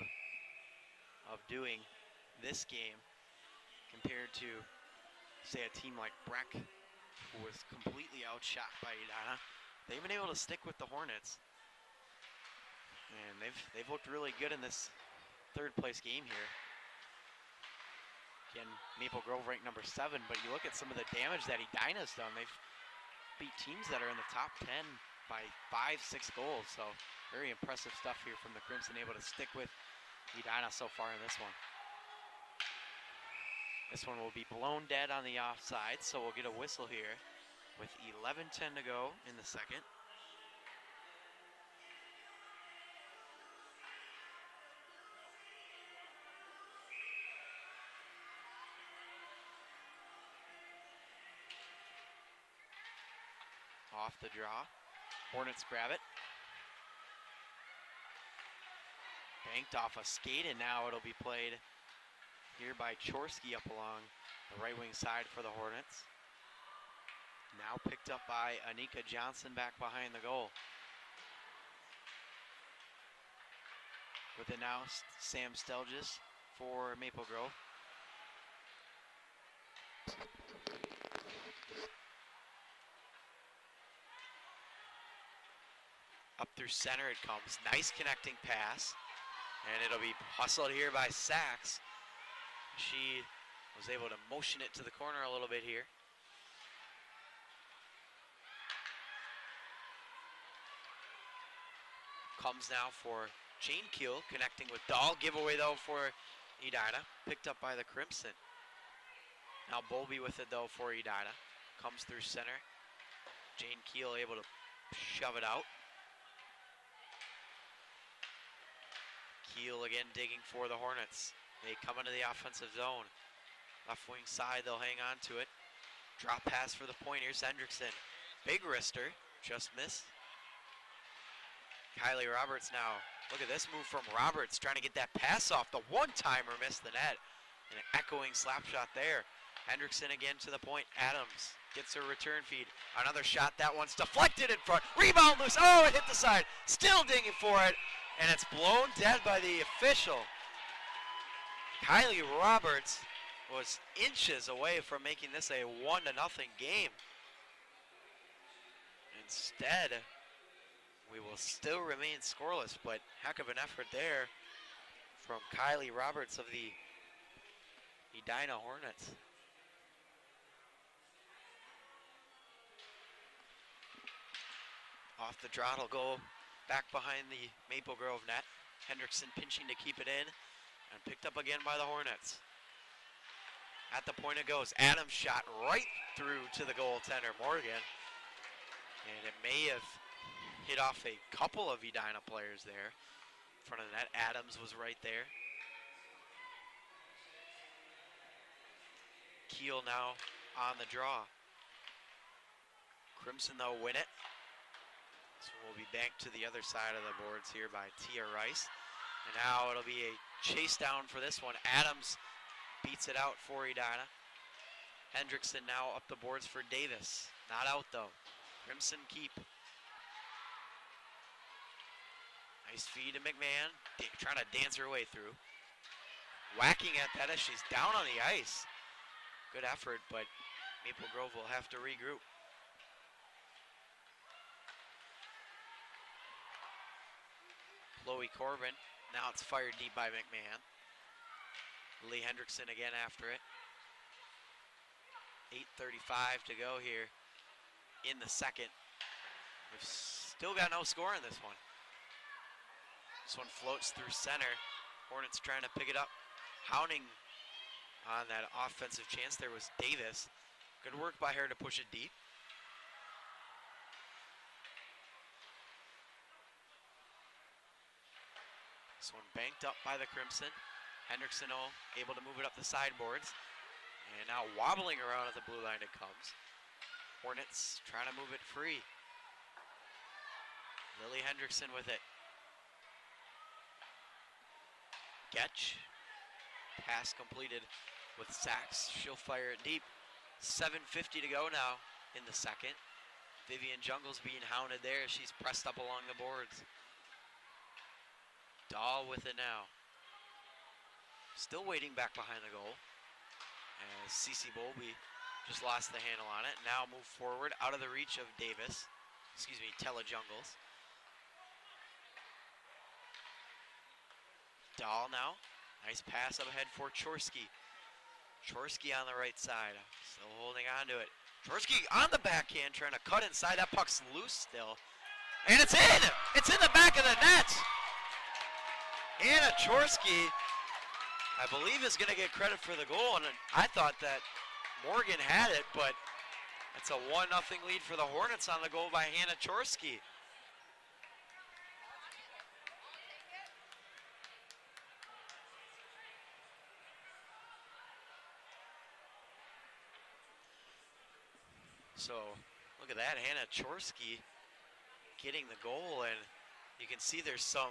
of doing this game compared to, say, a team like Breck, who was completely outshot by Edina. They've been able to stick with the Hornets, and they've looked really good in this third place game here. Again, Maple Grove ranked number 7, but you look at some of the damage that Edina's done. They've beat teams that are in the top 10 by 5-6 goals. So very impressive stuff here from the Crimson, able to stick with Edina so far in this one. This one will be blown dead on the offside, so we'll get a whistle here with 11:10 to go in the second. Off the draw. Hornets grab it. Banked off a skate, and now it'll be played here by Chorsky up along the right wing side for the Hornets. Now picked up by Anika Johnson back behind the goal. With it now, Sam Stelges for Maple Grove. Up through center it comes. Nice connecting pass. And it'll be hustled here by Sachs. She was able to motion it to the corner a little bit here. Comes now for Jane Keel, connecting with Dahl. Giveaway though for Edina. Picked up by the Crimson. Now Bowlby with it though for Edina. Comes through center. Jane Keel able to shove it out. Keel again digging for the Hornets. They come into the offensive zone. Left wing side, they'll hang on to it. Drop pass for the point. Here's Hendrickson. Big wrister, just missed. Kylie Roberts now. Look at this move from Roberts, trying to get that pass off. The one-timer missed the net. And an echoing slap shot there. Hendrickson again to the point. Adams gets her return feed. Another shot, that one's deflected in front. Rebound loose, oh, it hit the side. Still digging for it. And it's blown dead by the official. Kylie Roberts was inches away from making this a 1-0 game. Instead, we will still remain scoreless, but heck of an effort there from Kylie Roberts of the Edina Hornets. Off the draw, it'll go back behind the Maple Grove net. Hendrickson pinching to keep it in, and picked up again by the Hornets. At the point it goes. Adams shot right through to the goaltender, Morgan. And it may have hit off a couple of Edina players there. In front of the net, Adams was right there. Keel now on the draw. Crimson, though, win it. So we'll be back to the other side of the boards here by Tia Rice. And now it'll be a chase down for this one. Adams beats it out for Edina. Hendrickson now up the boards for Davis. Not out, though. Crimson keep. Nice feed to McMahon. Trying to dance her way through. Whacking at that as she's down on the ice. Good effort, but Maple Grove will have to regroup. Chloe Corbin. Now it's fired deep by McMahon. Lee Hendrickson again after it. 8:35 to go here in the second. We've still got no score in this one. This one floats through center. Hornets trying to pick it up. Hounding on that offensive chance there was Davis. Good work by her to push it deep. This one banked up by the Crimson. Hendrickson able to move it up the sideboards. And now wobbling around at the blue line it comes. Hornets trying to move it free. Lily Hendrickson with it. Getch. Pass completed with Sachs. She'll fire it deep. 7:50 to go now in the second. Vivian Jungles being hounded there. She's pressed up along the boards. Dahl with it now. Still waiting back behind the goal. As Cece Bowlby just lost the handle on it. Now move forward out of the reach of Davis. Excuse me, Tella Jungles. Dahl now. Nice pass up ahead for Chorsky. Chorsky on the right side. Still holding on to it. Chorsky on the backhand trying to cut inside. That puck's loose still. And it's in! It's in the back of the net! Anna Chorsky, I believe, is going to get credit for the goal. And I thought that Morgan had it, but it's a 1-0 lead for the Hornets on the goal by Hannah Chorsky. So, look at that, Hannah Chorsky getting the goal, and you can see there's some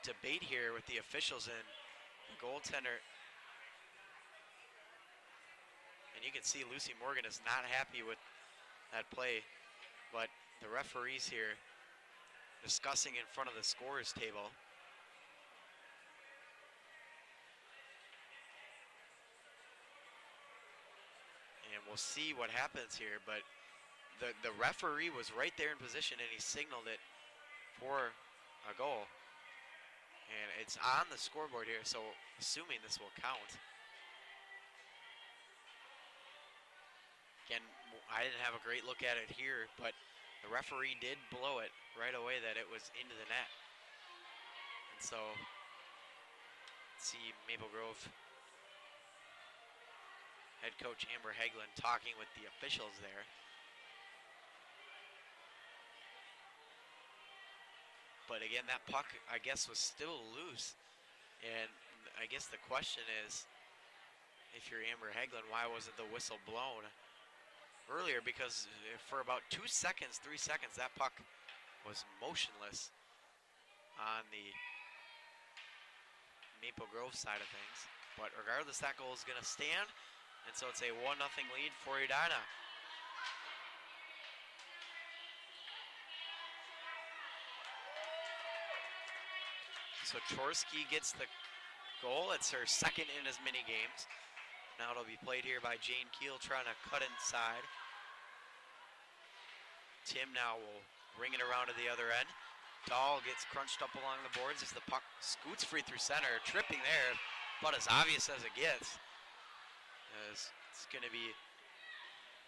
debate here with the officials and the goaltender. And you can see Lucy Morgan is not happy with that play, but the referees here discussing in front of the scorers table. And we'll see what happens here, but the referee was right there in position and he signaled it for a goal. And it's on the scoreboard here, so assuming this will count. Again, I didn't have a great look at it here, but the referee did blow it right away that it was into the net. And so, let's see Maple Grove head coach Amber Hagelin talking with the officials there. But again, that puck, I guess, was still loose. And I guess the question is, if you're Amber Hagelin, why wasn't the whistle blown earlier? Because for about 2 seconds, 3 seconds, that puck was motionless on the Maple Grove side of things. But regardless, that goal is going to stand. And so it's a 1-0 lead for Edina. So Chorsky gets the goal. It's her second in as many games. Now it'll be played here by Jane Keel trying to cut inside. Tim now will bring it around to the other end. Dahl gets crunched up along the boards as the puck scoots free through center. Tripping there, but as obvious as it gets. As it's going to be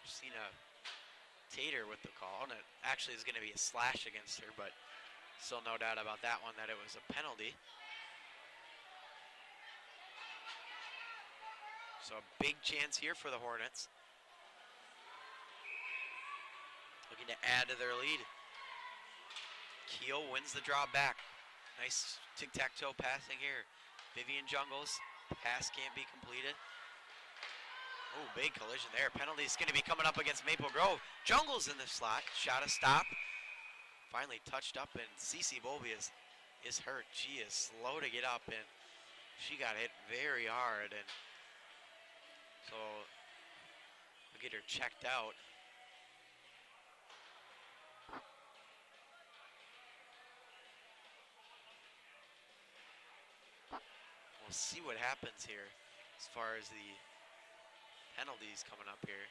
Christina Tater with the call. And it actually is going to be a slash against her, but still no doubt about that one, that it was a penalty. So a big chance here for the Hornets. Looking to add to their lead. Keel wins the draw back. Nice tic-tac-toe passing here. Vivian Jungles. Pass can't be completed. Oh, big collision there. Penalty's going to be coming up against Maple Grove. Jungle's in the slot. Shot a stop. Finally touched up, and Cece Volby is hurt. She is slow to get up, and she got hit very hard. And so we'll get her checked out. We'll see what happens here as far as the penalties coming up here.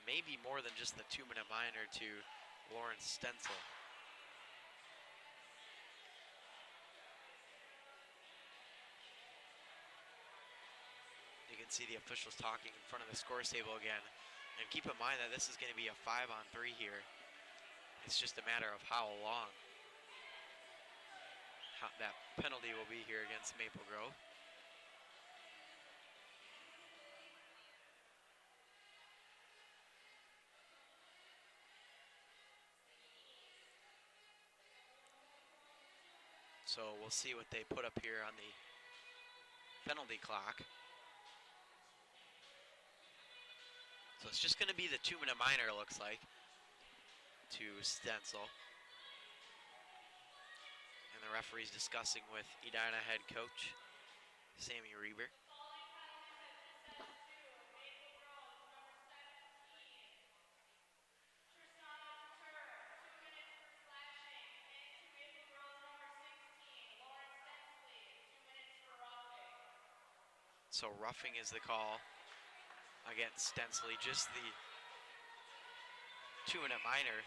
Maybe more than just the 2-minute minor to Lawrence Stencil. You can see the officials talking in front of the scores table again. And keep in mind that this is going to be a 5-on-3 here. It's just a matter of how long that penalty will be here against Maple Grove. So we'll see what they put up here on the penalty clock. So it's just going to be the 2-minute minor, it looks like, to Stencil. And the referee's discussing with Edina head coach Sammy Reber. So roughing is the call against Stensley, just the 2-minute minor.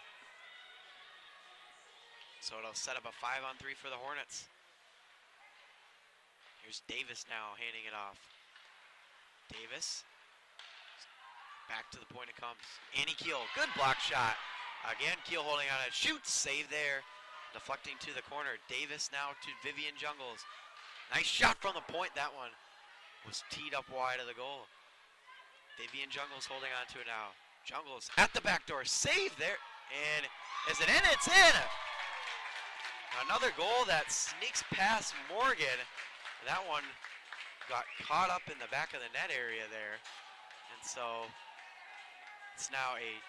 So it'll set up a 5-on-3 for the Hornets. Here's Davis now handing it off. Davis, back to the point it comes. Annie Keel, good block shot. Again, Keel holding on it, shoots, save there. Deflecting to the corner. Davis now to Vivian Jungles. Nice shot from the point, that one was teed up wide of the goal. Vivian Jungles holding on to it now. Jungles at the back door, save there, and is it in? It's in! Another goal that sneaks past Morgan. That one got caught up in the back of the net area there. And so it's now a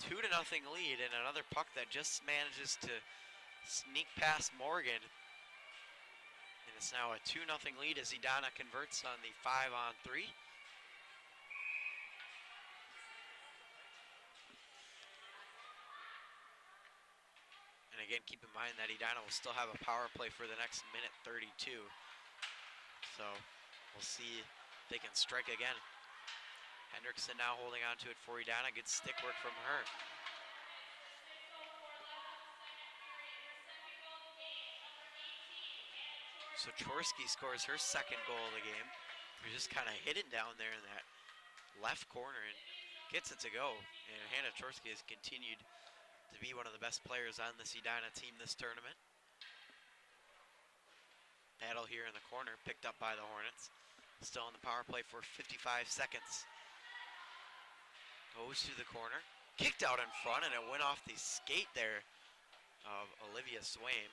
2-0 lead, and another puck that just manages to sneak past Morgan. And it's now a 2-0 lead as Edina converts on the 5-on-3. And again, keep in mind that Edina will still have a power play for the next minute 32. So we'll see if they can strike again. Hendrickson now holding on to it for Edina. Good stick work from her. So Chorsky scores her second goal of the game. We're just kind of hidden down there in that left corner and gets it to go. And Hannah Chorsky has continued to be one of the best players on this Edina team this tournament. Battle here in the corner, picked up by the Hornets. Still on the power play for 55 seconds. Goes to the corner, kicked out in front, and it went off the skate there of Olivia Swaim.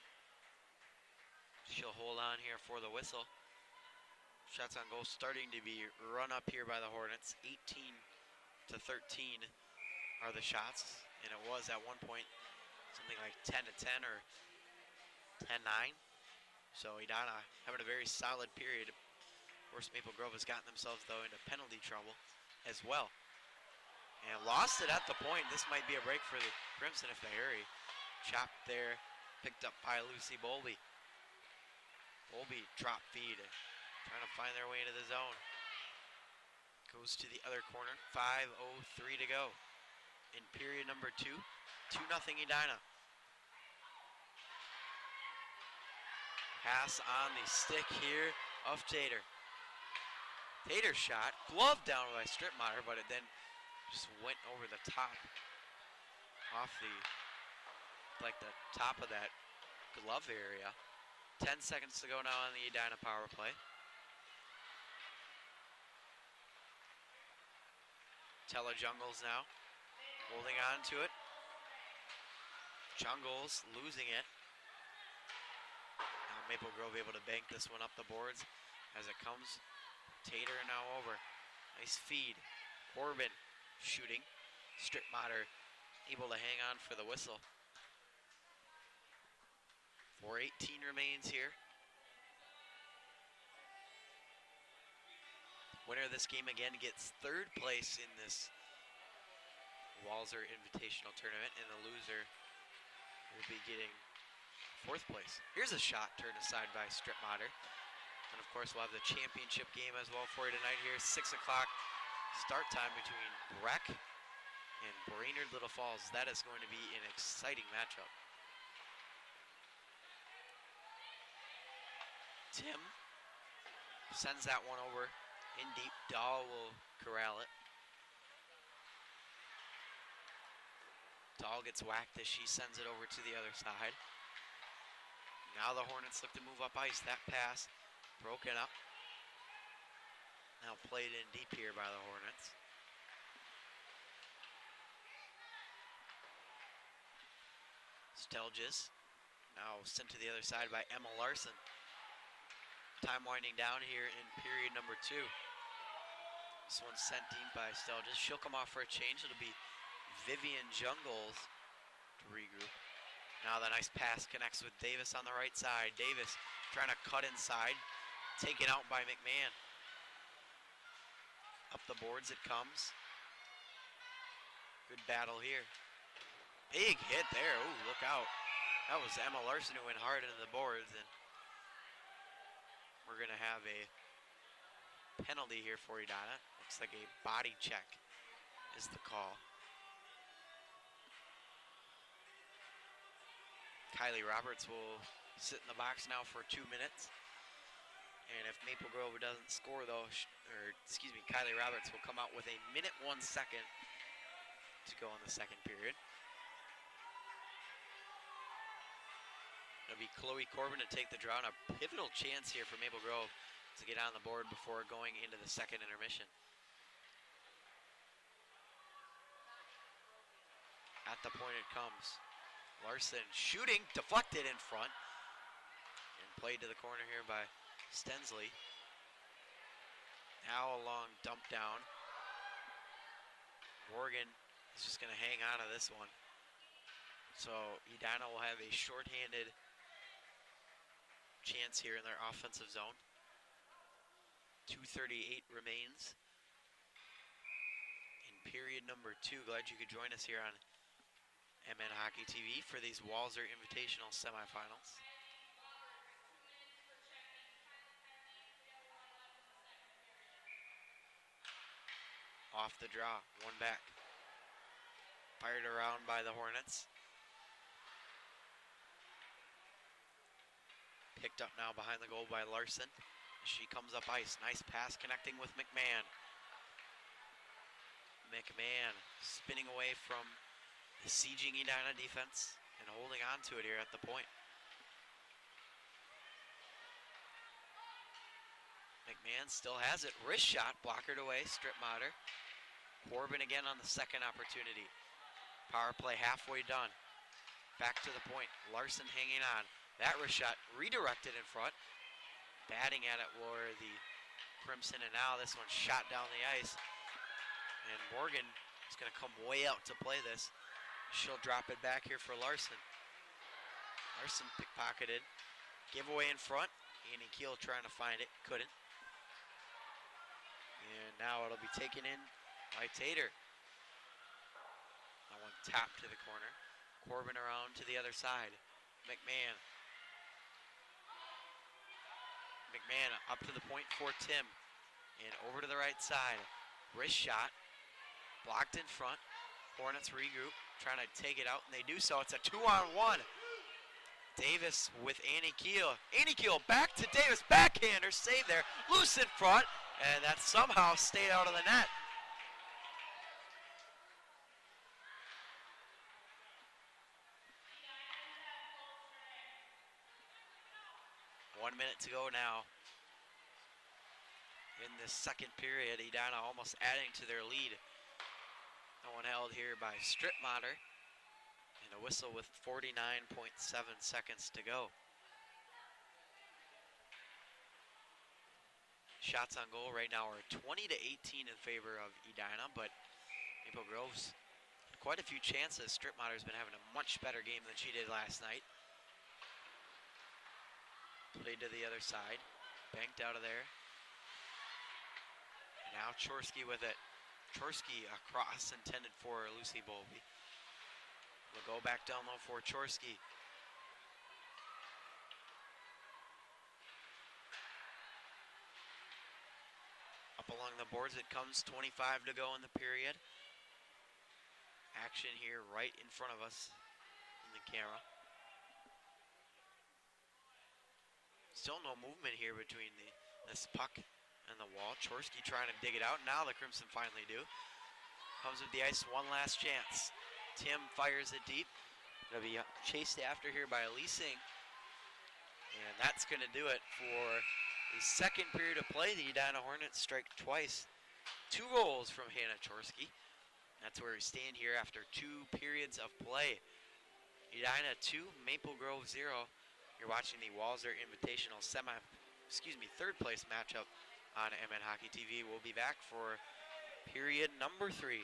She'll hold on here for the whistle. Shots on goal starting to be run up here by the Hornets. 18-13 are the shots, and it was at one point something like 10-10 or 10-9. So Edina having a very solid period. Of course, Maple Grove has gotten themselves, though, into penalty trouble as well. And lost it at the point. This might be a break for the Crimson if they hurry. Chopped there, picked up by Lucy Bowlby. Bowlby drop feed, trying to find their way into the zone. Goes to the other corner, 5:03 to go in period number 2. 2-0 Edina. Pass on the stick here of Tater. Tater's shot, glove down by Stripmeyer, but it then just went over the top, off the top of that glove area. 10 seconds to go now on the Edina power play. Tella Jungles now, holding on to it. Jungles losing it. Now Maple Grove able to bank this one up the boards as it comes Tater now over. Nice feed. Corbin shooting. Strickmatter able to hang on for the whistle. 4:18 remains here. Winner of this game again gets third place in this Walser Invitational Tournament, and the loser will be getting fourth place. Here's a shot turned aside by Strickmatter. And of course, we'll have the championship game as well for you tonight here. 6 o'clock start time between Breck and Brainerd Little Falls. That is going to be an exciting matchup. Tim sends that one over in deep. Dahl will corral it. Dahl gets whacked as she sends it over to the other side. Now the Hornets look to move up ice. That pass broken up. Now played in deep here by the Hornets. Stelges now sent to the other side by Emma Larson. Time winding down here in period number 2. This one's sent deep by Stelges. She'll come off for a change. It'll be Vivian Jungles to regroup. Now the nice pass connects with Davis on the right side. Davis trying to cut inside. Taken out by McMahon. Up the boards it comes. Good battle here. Big hit there. Ooh, look out. That was Emma Larson who went hard into the boards, and we're going to have a penalty here for Edina. Looks like a body check is the call. Kylie Roberts will sit in the box now for 2 minutes. And if Maple Grove doesn't score, though, Kylie Roberts will come out with a minute 1 second to go in the second period. It'll be Chloe Corbin to take the draw, and a pivotal chance here for Maple Grove to get on the board before going into the second intermission. At the point it comes. Larson shooting, deflected in front, and played to the corner here by Stensley. Now a long dump down. Morgan is just going to hang on to this one. So Edina will have a shorthanded chance here in their offensive zone. 2:38 remains in period number 2. Glad you could join us here on MN Hockey TV for these Walser Invitational semifinals. Off the draw, one back. Fired around by the Hornets. Picked up now behind the goal by Larson. She comes up ice. Nice pass connecting with McMahon. McMahon spinning away from the sieging Edina defense and holding on to it here at the point. McMahon still has it. Wrist shot, blockered away, Strickmatter. Corbin again on the second opportunity. Power play halfway done. Back to the point. Larson hanging on. That wrist shot redirected in front. Batting at it were the Crimson, and now this one shot down the ice. And Morgan is going to come way out to play this. She'll drop it back here for Larson. Larson pickpocketed. Giveaway in front. Annie Keel trying to find it. Couldn't. And now it'll be taken in by Tater. That one tapped to the corner. Corbin around to the other side. McMahon. McMahon up to the point for Tim. And over to the right side. Wrist shot. Blocked in front. Hornets regroup. Trying to take it out, and they do so. It's a 2-on-1. Davis with Annie Keel. Annie Keel back to Davis. Backhander. Save there. Loose in front. And that somehow stayed out of the net. One minute to go now. In this second period, Edina almost adding to their lead. That one held here by Strickmatter. And a whistle with 49.7 seconds to go. Shots on goal right now are 20 to 18 in favor of Edina, but Maple Grove's quite a few chances. Stripmotter's been having a much better game than she did last night. Played to the other side, banked out of there. And now Chorsky with it. Chorsky across, intended for Lucy Bowlby. We'll go back down low for Chorsky. Up along the boards it comes, 25 to go in the period. Action here right in front of us in the camera. Still no movement here between this puck and the wall. Chorsky trying to dig it out. Now the Crimson finally do. Comes with the ice, one last chance. Tim fires it deep. It'll be chased after here by Leasing. And that's going to do it for the second period of play. The Edina Hornets strike twice. 2 goals from Hannah Chorsky. That's where we stand here after 2 periods of play. Edina 2, Maple Grove 0. You're watching the Walser Invitational third place matchup on MN Hockey TV. We'll be back for period number 3.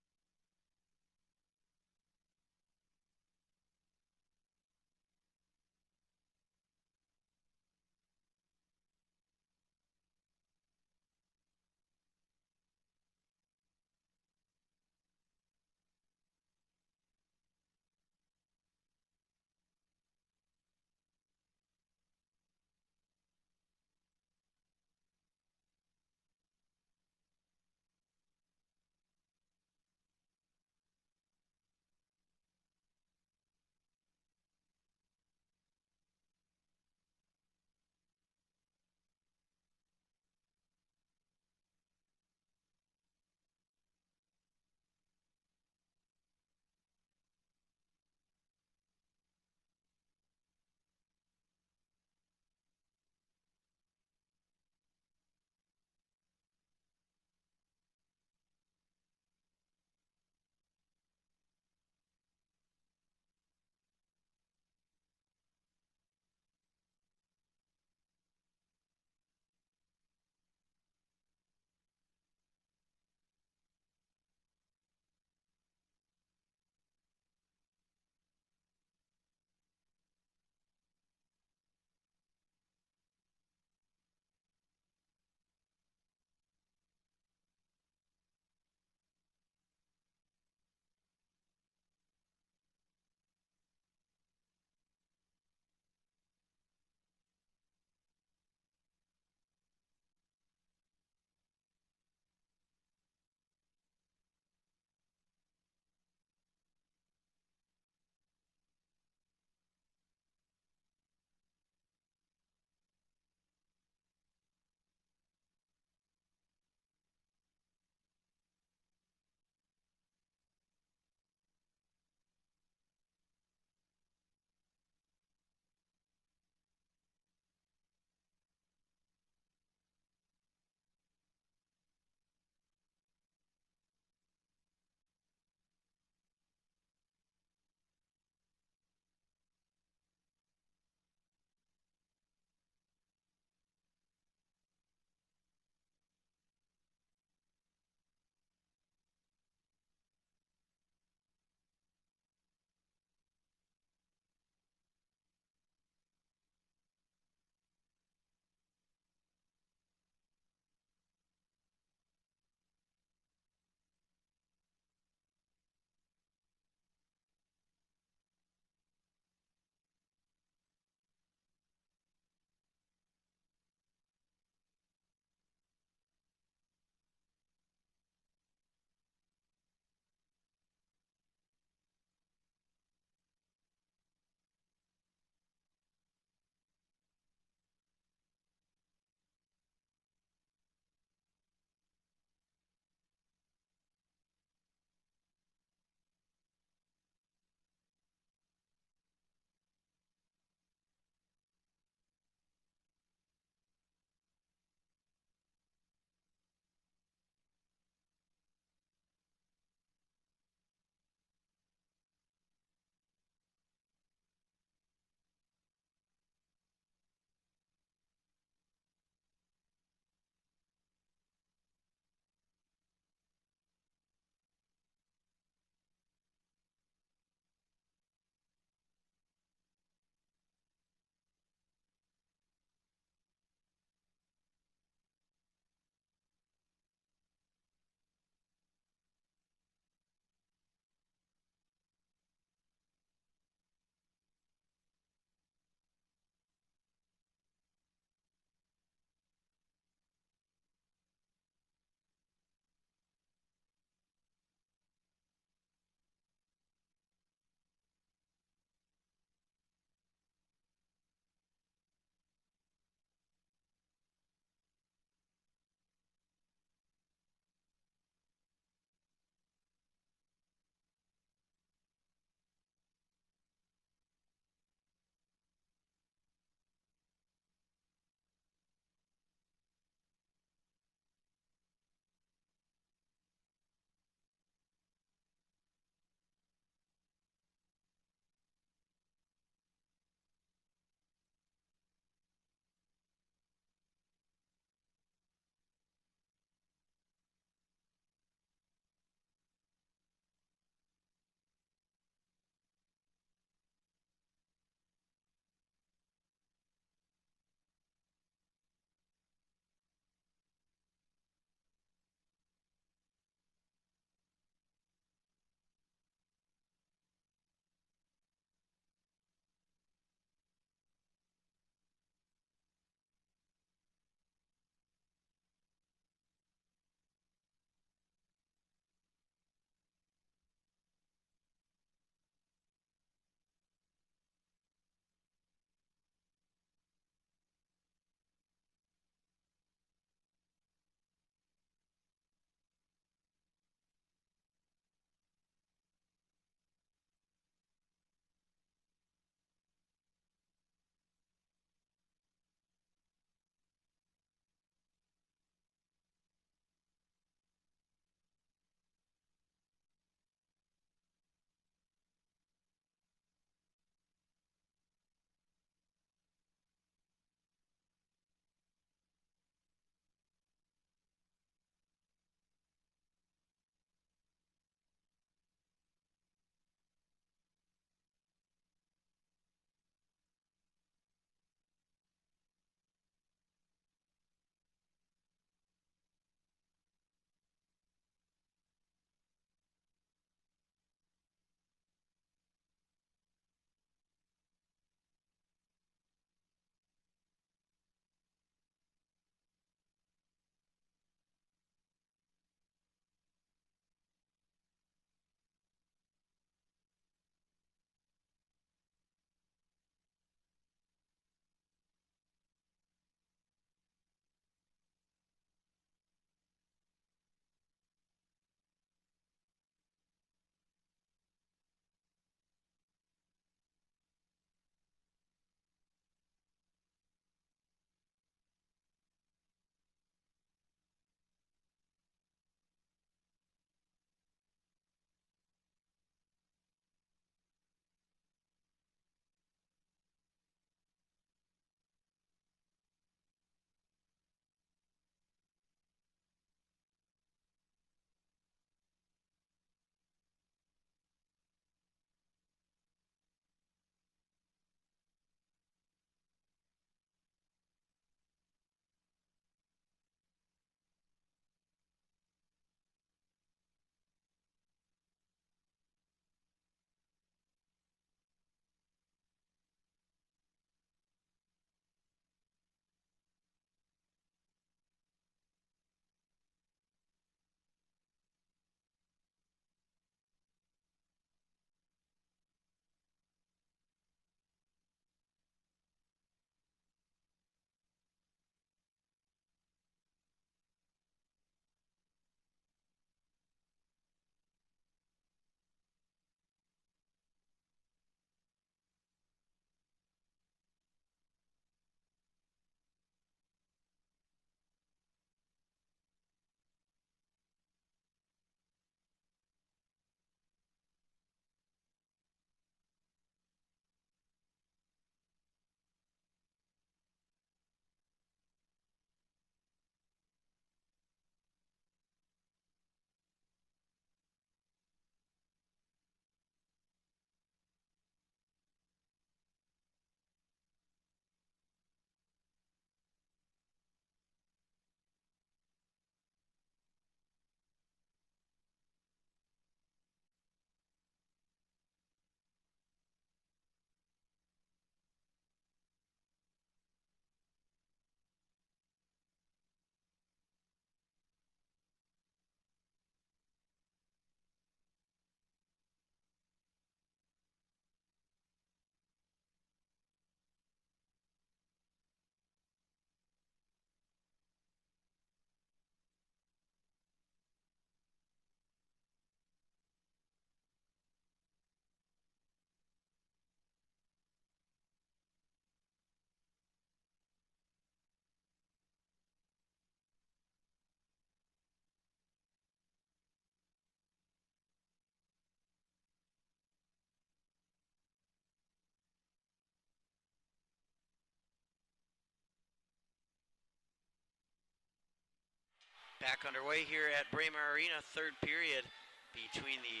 Back underway here at Braemar Arena, third period between the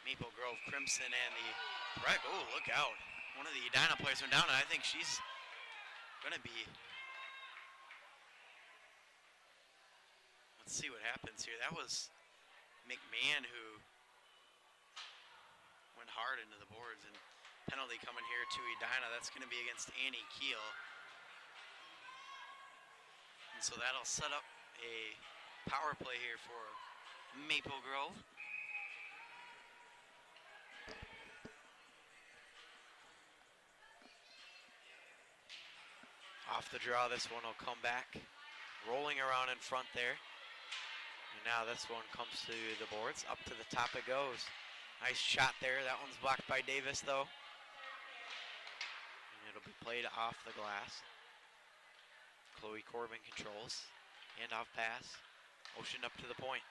Maple Grove Crimson and the Red. Oh, look out. One of the Edina players went down, and I think she's going to be... Let's see what happens here. That was McMahon who went hard into the boards, and penalty coming here to Edina. That's going to be against Annie Keel. And so that'll set up a power play here for Maple Grove. Off the draw, this one will come back, rolling around in front there. And now this one comes to the boards. Up to the top it goes. Nice shot there. That one's blocked by Davis, though. And it'll be played off the glass. Chloe Corbin controls. Handoff pass. Motion up to the point.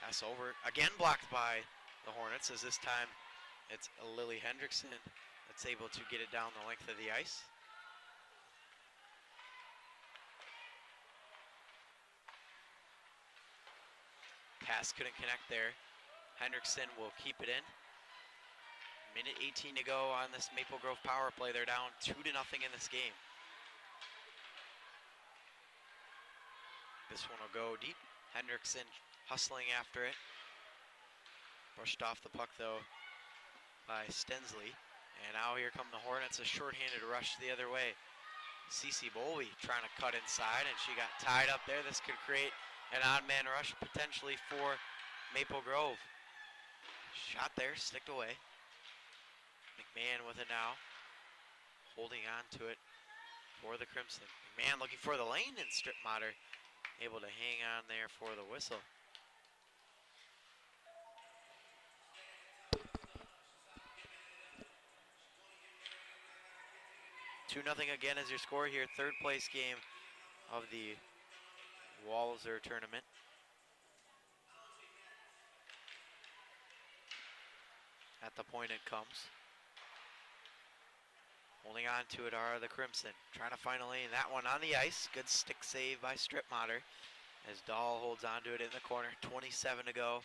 Pass over. Again blocked by the Hornets, as this time it's Lily Hendrickson that's able to get it down the length of the ice. Pass couldn't connect there. Hendrickson will keep it in. Minute 18 to go on this Maple Grove power play. They're down 2-0 in this game. This one will go deep. Hendrickson hustling after it. Brushed off the puck, though, by Stensley. And now here come the Hornets, a shorthanded rush the other way. Cece Bolby trying to cut inside, and she got tied up there. This could create an odd man rush potentially for Maple Grove. Shot there, sticked away. McMahon with it now. Holding on to it for the Crimson. McMahon looking for the lane, and Stripmatter able to hang on there for the whistle. Two-0 again is your score here. Third place game of the Walser tournament. At the point it comes. Holding on to it are the Crimson. Trying to find a lane. That one on the ice. Good stick save by Stripmatter as Dahl holds on to it in the corner. 27 to go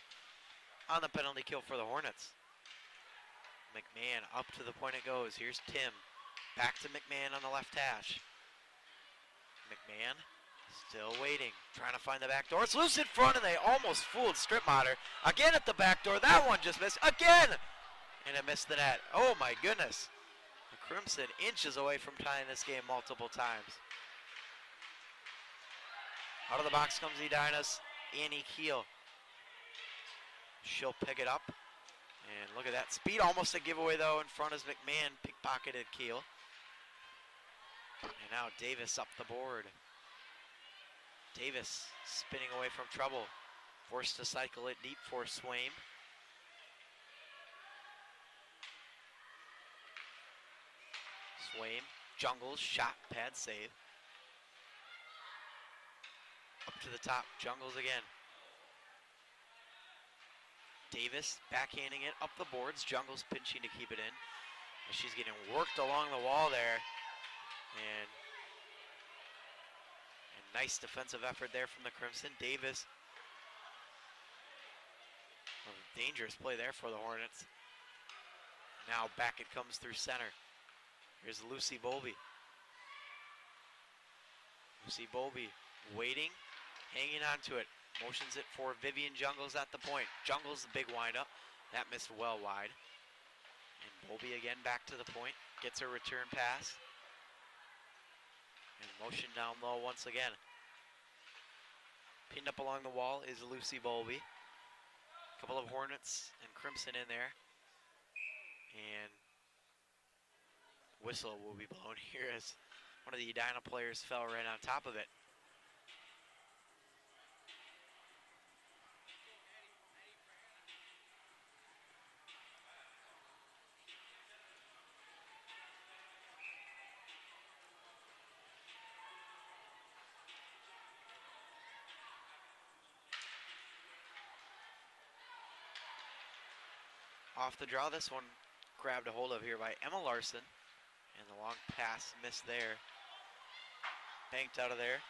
on the penalty kill for the Hornets. McMahon up to the point it goes. Here's Tim. Back to McMahon on the left hash. McMahon still waiting. Trying to find the back door. It's loose in front, and they almost fooled Stripmatter. Again at the back door. That one just missed. Again! And it missed the net. Oh my goodness. Crimson inches away from tying this game multiple times. Out of the box comes Edina's Annie Keel. She'll pick it up. And look at that speed, almost a giveaway though. In front is McMahon, pickpocketed Keel. And now Davis up the board. Davis spinning away from trouble. Forced to cycle it deep for Swaim. Swaim, Jungles, shot, pad save. Up to the top, Jungles again. Davis backhanding it up the boards. Jungles pinching to keep it in. And she's getting worked along the wall there. And a nice defensive effort there from the Crimson. Davis, a dangerous play there for the Hornets. Now back it comes through center. Here's Lucy Bolby. Lucy Bolby waiting, hanging on to it. Motions it for Vivian Jungles at the point. Jungles the big windup. That missed well wide. And Bolby again back to the point. Gets her return pass. And motion down low once again. Pinned up along the wall is Lucy Bolby. A couple of Hornets and Crimson in there. And whistle will be blown here as one of the Edina players fell right on top of it. Off the draw, this one grabbed a hold of here by Emma Larson. And the long pass missed there. Banked out of there.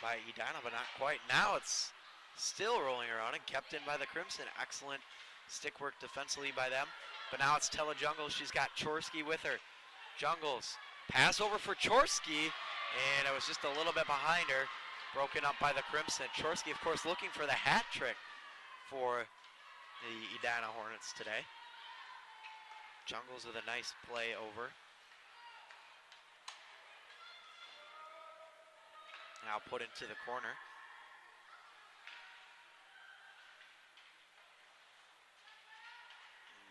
by Edina, but not quite. Now it's still rolling around and kept in by the Crimson. Excellent stick work defensively by them. But now it's Tella Jungles. She's got Chorsky with her. Jungles, pass over for Chorsky, and it was just a little bit behind her. Broken up by the Crimson. Chorsky, of course, looking for the hat trick for the Edina Hornets today. Jungles with a nice play over. Now put into the corner.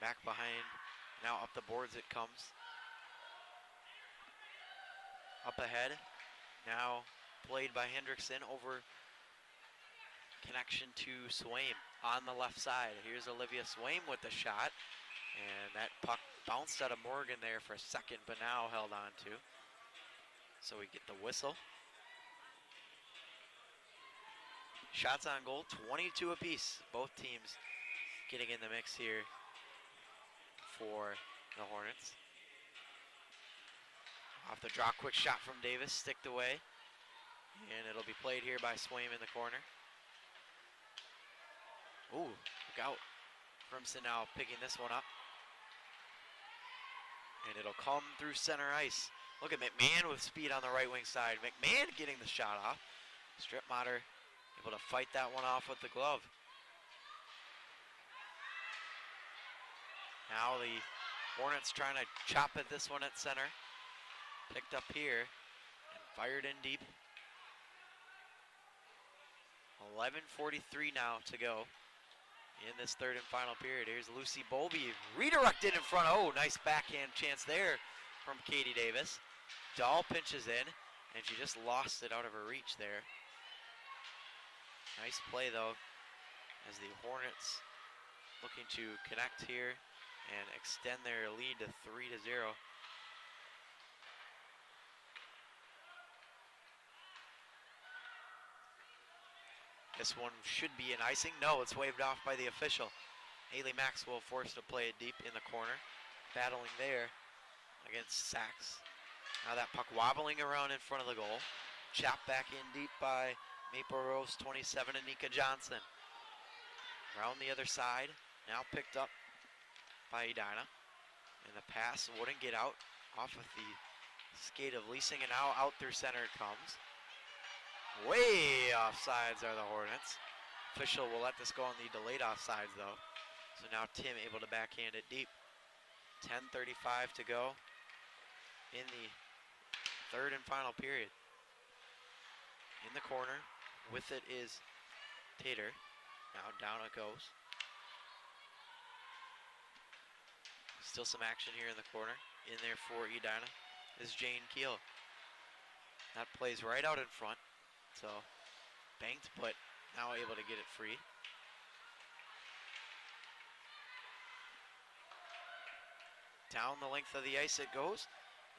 Back behind, now up the boards it comes. Up ahead, now played by Hendrickson over connection to Swaim on the left side. Here's Olivia Swaim with the shot, and that puck bounced out of Morgan there for a second, but now held on to. So we get the whistle. Shots on goal, 22 apiece. Both teams getting in the mix here for the Hornets. Off the draw, quick shot from Davis, sticked away. And it'll be played here by Swaim in the corner. Ooh, look out. Crimson now picking this one up. And it'll come through center ice. Look at McMahon with speed on the right wing side. McMahon getting the shot off. Stripmatter able to fight that one off with the glove. Now the Hornets trying to chop at this one at center. Picked up here and fired in deep. 11:43 now to go in this third and final period. Here's Lucy Bowlby redirected in front. Oh, nice backhand chance there from Katie Davis. Dahl pinches in, and she just lost it out of her reach there. Nice play though, as the Hornets looking to connect here and extend their lead to 3-0. This one should be an icing. No, it's waved off by the official. Haley Maxwell forced to play it deep in the corner. Battling there against Sachs. Now that puck wobbling around in front of the goal. Chopped back in deep by Maple Grove's 27, Anika Johnson. Around the other side. Now picked up by Edina. And the pass wouldn't get out off of the skate of Leasing. And now out through center it comes. Way offsides are the Hornets. Official will let this go on the delayed offsides though. So now Tim able to backhand it deep. 10:35 to go in the third and final period. In the corner, with it is Tater. Now down it goes. Still some action here in the corner. In there for Edina is Jane Keel. That plays right out in front. So banked, but now able to get it free. Down the length of the ice it goes.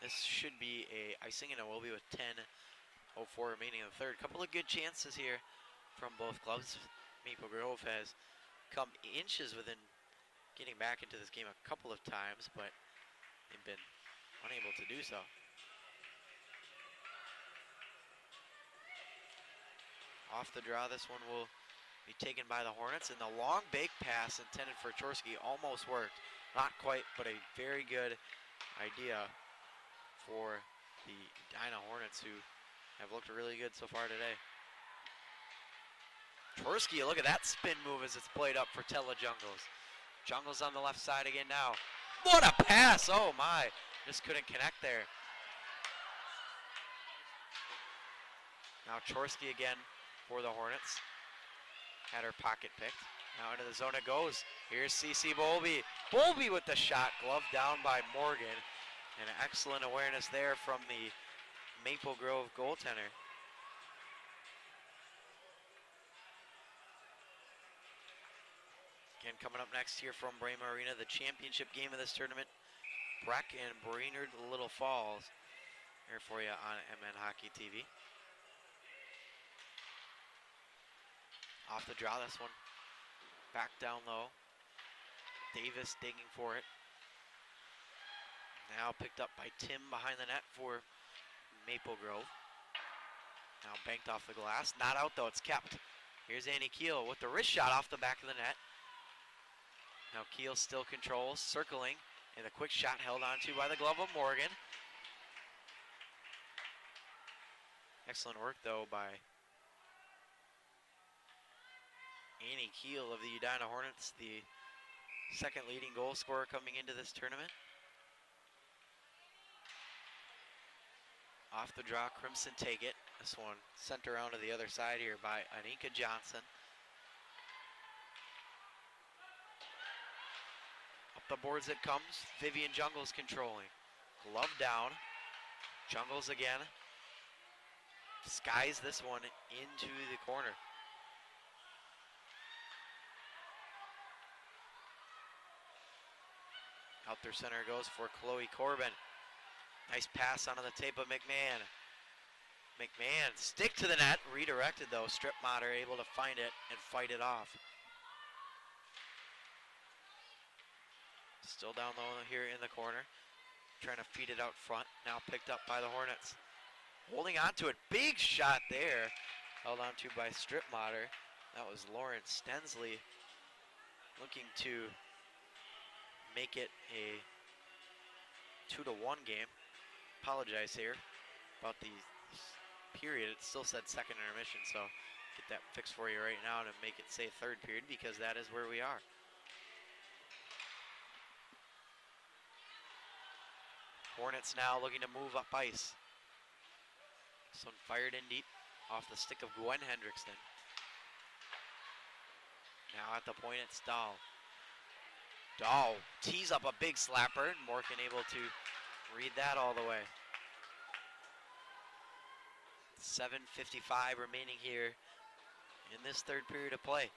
This should be a icing, and it will be with 10:04 remaining in the third. Couple of good chances here from both clubs. Maple Grove has come inches within getting back into this game a couple of times, but they've been unable to do so. Off the draw, this one will be taken by the Hornets, and the long bake pass intended for Chorsky almost worked. Not quite, but a very good idea for the Edina Hornets, who have looked really good so far today. Chorsky, look at that spin move as it's played up for Tella Jungles. Jungles on the left side again now. What a pass, oh my. Just couldn't connect there. Now Chorsky again for the Hornets. Had her pocket picked. Now into the zone it goes. Here's CC Bowlby. Bowlby with the shot, gloved down by Morgan. And excellent awareness there from the Maple Grove goaltender. Again, coming up next here from Brahma Arena, the championship game of this tournament. Breck and Brainerd Little Falls. Here for you on MN Hockey TV. Off the draw, this one. Back down low. Davis digging for it. Now picked up by Tim behind the net for Maple Grove. Now banked off the glass. Not out though, it's kept. Here's Annie Keel with the wrist shot off the back of the net. Now Keel still controls, circling, and a quick shot held onto by the glove of Morgan. Excellent work though by Annie Keel of the Edina Hornets, the second leading goal scorer coming into this tournament. Off the draw, Crimson take it. This one sent around to the other side here by Anika Johnson. Up the boards it comes. Vivian Jungles controlling. Glove down. Jungles again. Skies this one into the corner. Out there center goes for Chloe Corbin. Nice pass onto the tape of McMahon. McMahon, stick to the net, redirected though. Strip Motter able to find it and fight it off. Still down low here in the corner. Trying to feed it out front. Now picked up by the Hornets. Holding on to it. Big shot there. Held on to by Strip Motter. That was Lauren Stensley looking to make it a 2-1 game. Apologize here about the period. It still said second intermission, so get that fixed for you right now to make it say third period, because that is where we are. Hornets now looking to move up ice. This one fired in deep off the stick of Gwen Hendrickson. Now at the point it's Dahl. Dahl tees up a big slapper, and Morgan able to read that all the way. 7:55 remaining here in this third period of play.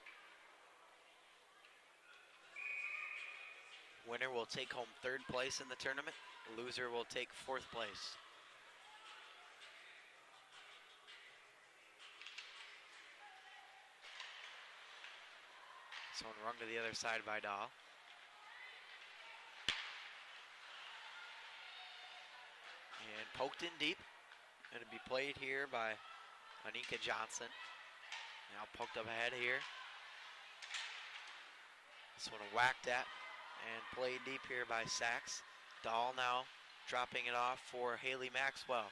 Winner will take home third place in the tournament. Loser will take fourth place. This one rung to the other side by Dahl. And poked in deep. Going to be played here by Anika Johnson. Now poked up ahead here. This one whacked at and played deep here by Sachs. Dahl now dropping it off for Haley Maxwell.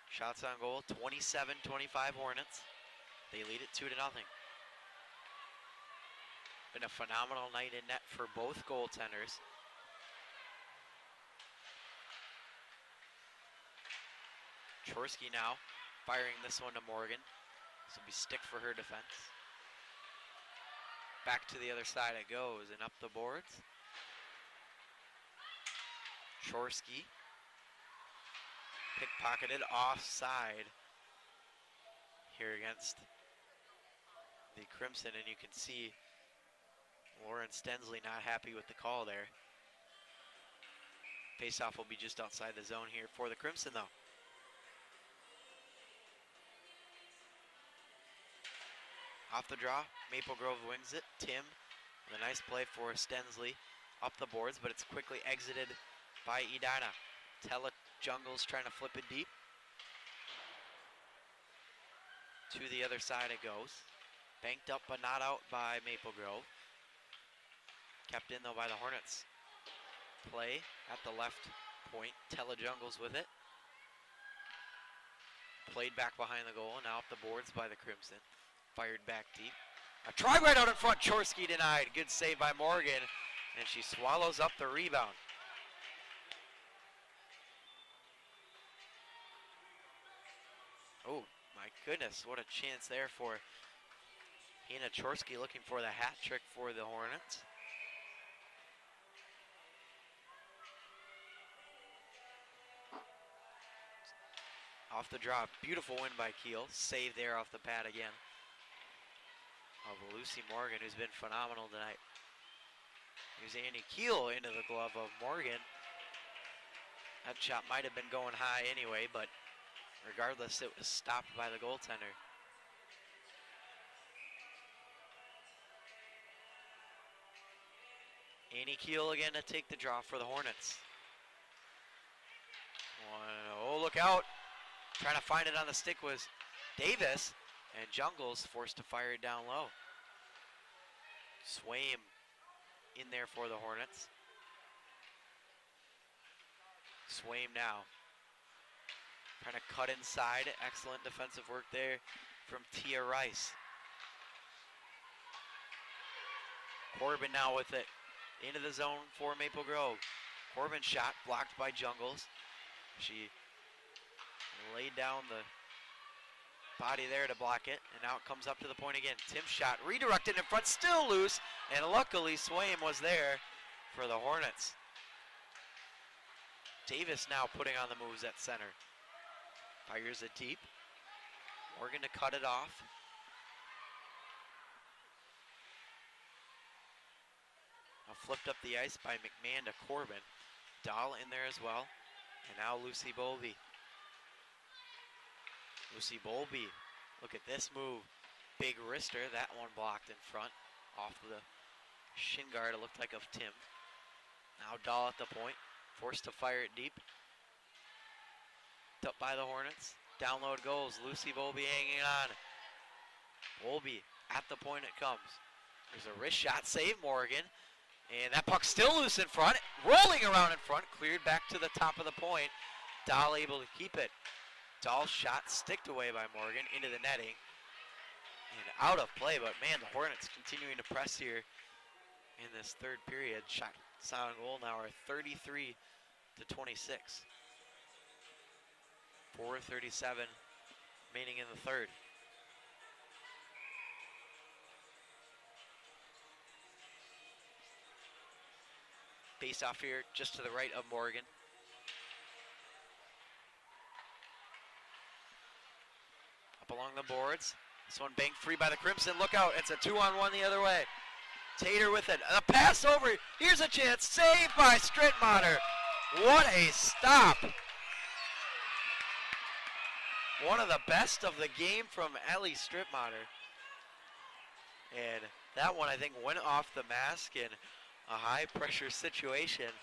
Shots on goal, 27-25 Hornets. They lead it 2-0. Been a phenomenal night in net for both goaltenders. Chorsky now firing this one to Morgan. This will be stick for her defense. Back to the other side it goes and up the boards. Chorsky pickpocketed offside here against the Crimson, and you can see Lauren Stensley not happy with the call there. Faceoff will be just outside the zone here for the Crimson though. Off the draw, Maple Grove wings it. Tim with a nice play for Stensley up the boards, but it's quickly exited by Edina. Tella Jungles trying to flip it deep. To the other side it goes. Banked up but not out by Maple Grove. Kept in though by the Hornets. Play at the left point. Tella Jungles with it. Played back behind the goal, and now up the boards by the Crimson. Fired back deep. A try right out in front. Chorsky denied. Good save by Morgan. And she swallows up the rebound. Oh, my goodness. What a chance there for Hina Chorsky, looking for the hat trick for the Hornets. Off the draw. Beautiful win by Keel. Save there off the pad again of Lucy Morgan, who's been phenomenal tonight. Here's Annie Keel into the glove of Morgan. That shot might have been going high anyway, but regardless, it was stopped by the goaltender. Annie Keel again to take the draw for the Hornets. Oh, look out. Trying to find it on the stick was Davis, and Jungles forced to fire it down low. Swaim in there for the Hornets. Swaim now. Trying to cut inside. Excellent defensive work there from Tia Rice. Corbin now with it. Into the zone for Maple Grove. Corbin shot blocked by Jungles. She laid down the body there to block it, and now it comes up to the point again. Tim's shot redirected in front, still loose, and luckily Swaim was there for the Hornets. Davis now putting on the moves at center. Fires it deep. Morgan to cut it off. Now flipped up the ice by McMahon to Corbin. Dahl in there as well. And now Lucy Bowlby. Lucy Bowlby, look at this move. Big wrister, that one blocked in front. Off the shin guard, it looked like of Tim. Now Dahl at the point, forced to fire it deep. Up by the Hornets. Download goes, Lucy Bowlby hanging on. Bowlby, at the point it comes. There's a wrist shot, save Morgan. And that puck still loose in front, rolling around in front, cleared back to the top of the point. Dahl able to keep it. Dahl's shot sticked away by Morgan into the netting. And out of play, but man, the Hornets continuing to press here in this third period. Shot on goal now are 33-26. 4:37 remaining in the third. Face off here just to the right of Morgan. Up along the boards. This one banked free by the Crimson. Look out, it's a 2-on-1 the other way. Tater with it. A pass over. Here's a chance. Saved by Strittmatter. What a stop. One of the best of the game from Ellie Strittmatter. And that one, I think, went off the mask in a high-pressure situation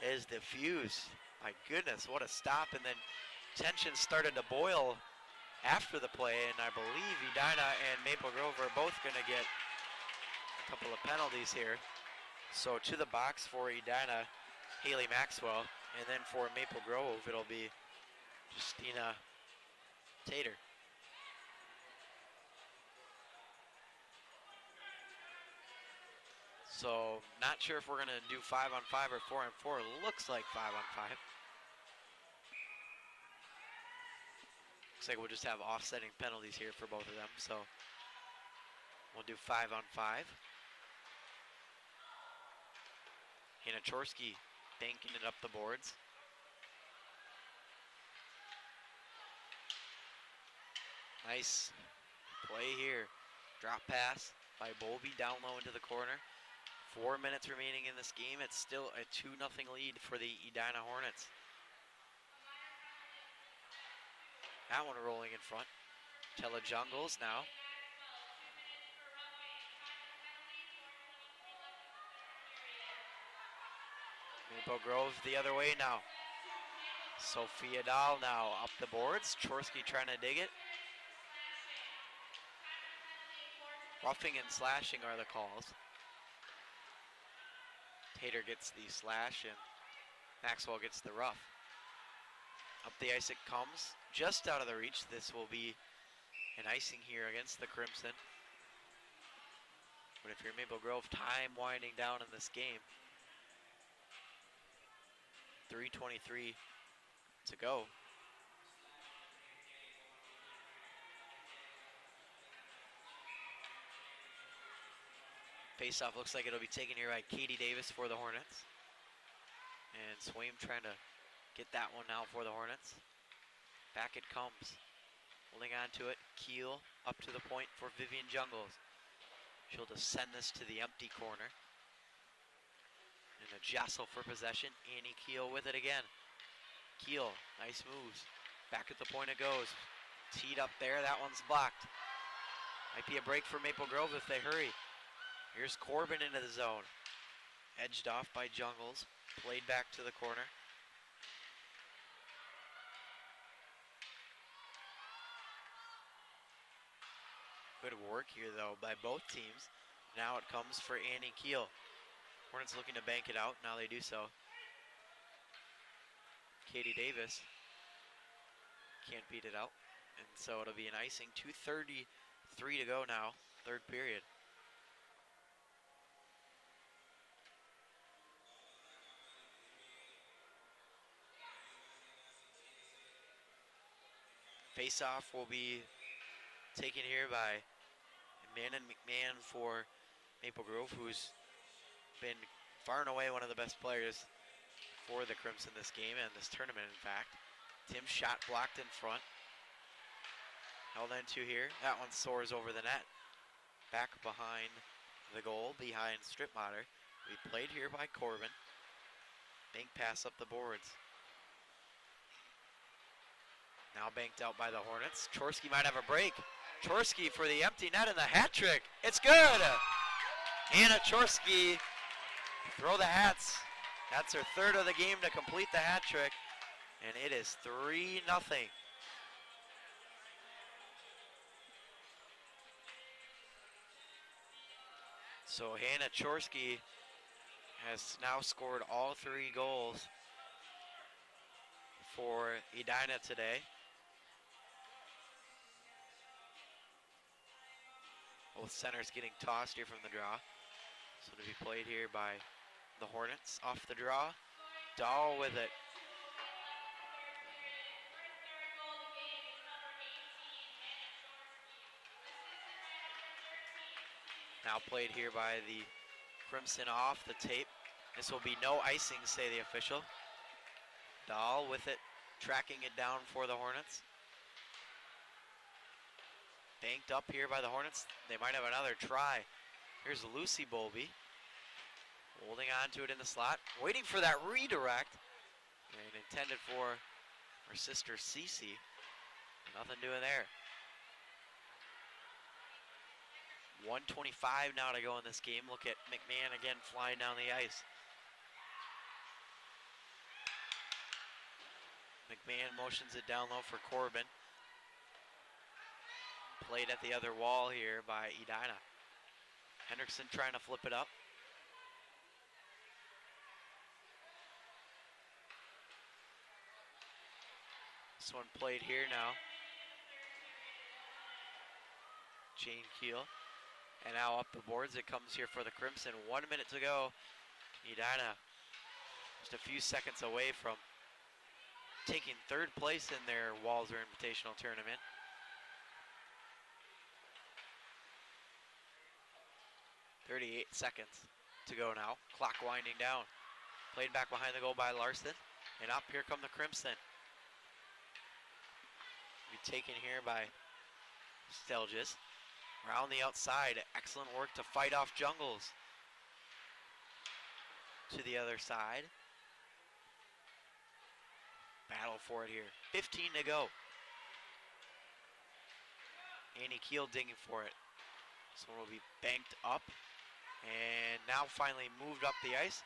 is diffused. My goodness, what a stop. And then tension started to boil after the play, and I believe Edina and Maple Grove are both going to get a couple of penalties here. So to the box for Edina, Haley Maxwell, and then for Maple Grove, it'll be Justina Tater. So not sure if we're going to do 5-on-5 or 4-on-4. Looks like 5-on-5. Looks like we'll just have offsetting penalties here for both of them. So we'll do 5-on-5. Hannah Chorsky banking it up the boards. Nice play here. Drop pass by Bowlby down low into the corner. 4 minutes remaining in this game. It's still a 2-0 lead for the Edina Hornets. That one rolling in front. Tella Jungles now. Maple Grove the other way now. Sophia Dahl now up the boards. Chorsky trying to dig it. Roughing and slashing are the calls. Tater gets the slash and Maxwell gets the rough. Up the ice it comes, just out of the reach. This will be an icing here against the Crimson. But if you're Maple Grove, time winding down in this game. 3:23 to go. Face-off looks like it'll be taken here by Katie Davis for the Hornets. And Swaim trying to get that one out for the Hornets. Back it comes. Holding on to it. Keel up to the point for Vivian Jungles. She'll just send this to the empty corner. And a jostle for possession. Annie Keel with it again. Keel, nice moves. Back at the point it goes. Teed up there, that one's blocked. Might be a break for Maple Grove if they hurry. Here's Corbin into the zone. Edged off by Jungles. Played back to the corner. Good work here, though, by both teams. Now it comes for Annie Keel. Hornets looking to bank it out. Now they do so. Katie Davis can't beat it out. And so it'll be an icing. 2:33 to go now, third period. Face-off will be taken here by Mannon McMahon for Maple Grove, who's been far and away one of the best players for the Crimson this game and this tournament, in fact. Tim's shot blocked in front. Held into here. That one soars over the net. Back behind the goal, behind Stripmatter. We played here by Corbin. Bank pass up the boards. Now banked out by the Hornets. Chorsky might have a break. Chorsky for the empty net and the hat trick. It's good! Hannah Chorsky, throw the hats. That's her third of the game to complete the hat trick. And it is 3-0. So Hannah Chorsky has now scored all 3 goals for Edina today. Both centers getting tossed here from the draw. So to be played here by the Hornets off the draw. Dahl with it. Now played here by the Crimson off the tape. This will be no icing, say the official. Dahl with it, tracking it down for the Hornets. Banked up here by the Hornets. They might have another try. Here's Lucy Bowlby, holding on to it in the slot, waiting for that redirect. And intended for her sister Cece. Nothing doing there. 1:25 now to go in this game. Look at McMahon again flying down the ice. McMahon motions it down low for Corbin. Played at the other wall here by Edina. Hendrickson trying to flip it up. This one played here now. Jane Keel. And now up the boards it comes here for the Crimson. 1 minute to go. Edina just a few seconds away from taking third place in their Walser Invitational Tournament. .38 seconds to go now. Clock winding down. Played back behind the goal by Larson. And up here come the Crimson. Be taken here by Stelgis. Around the outside. Excellent work to fight off Jungles. To the other side. Battle for it here. 15 to go. Annie Keel digging for it. This one will be banked up. And now finally moved up the ice.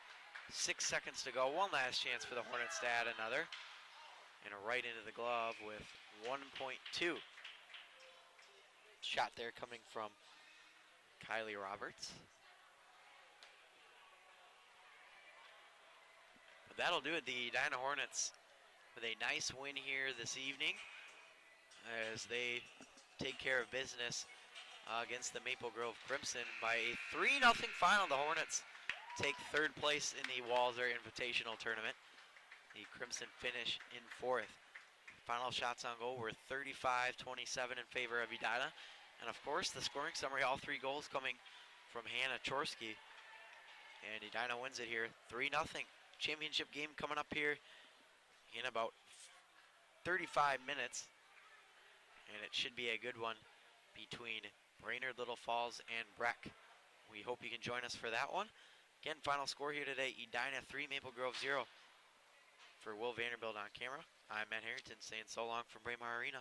6 seconds to go. One last chance for the Hornets to add another. And right into the glove with 1.2. Shot there coming from Kylie Roberts. But that'll do it. The Edina Hornets with a nice win here this evening as they take care of business against the Maple Grove Crimson by a 3-0 final. The Hornets take third place in the Walser Invitational Tournament. The Crimson finish in fourth. Final shots on goal were 35-27 in favor of Edina. And of course, the scoring summary, all 3 goals coming from Hannah Chorsky. And Edina wins it here, 3-0. Championship game coming up here in about 35 minutes. And it should be a good one between Brainerd Little Falls and Breck. We hope you can join us for that one. Again, final score here today, Edina 3, Maple Grove 0. For Will Vanderbilt on camera, I'm Matt Harrington saying so long from Braemar Arena.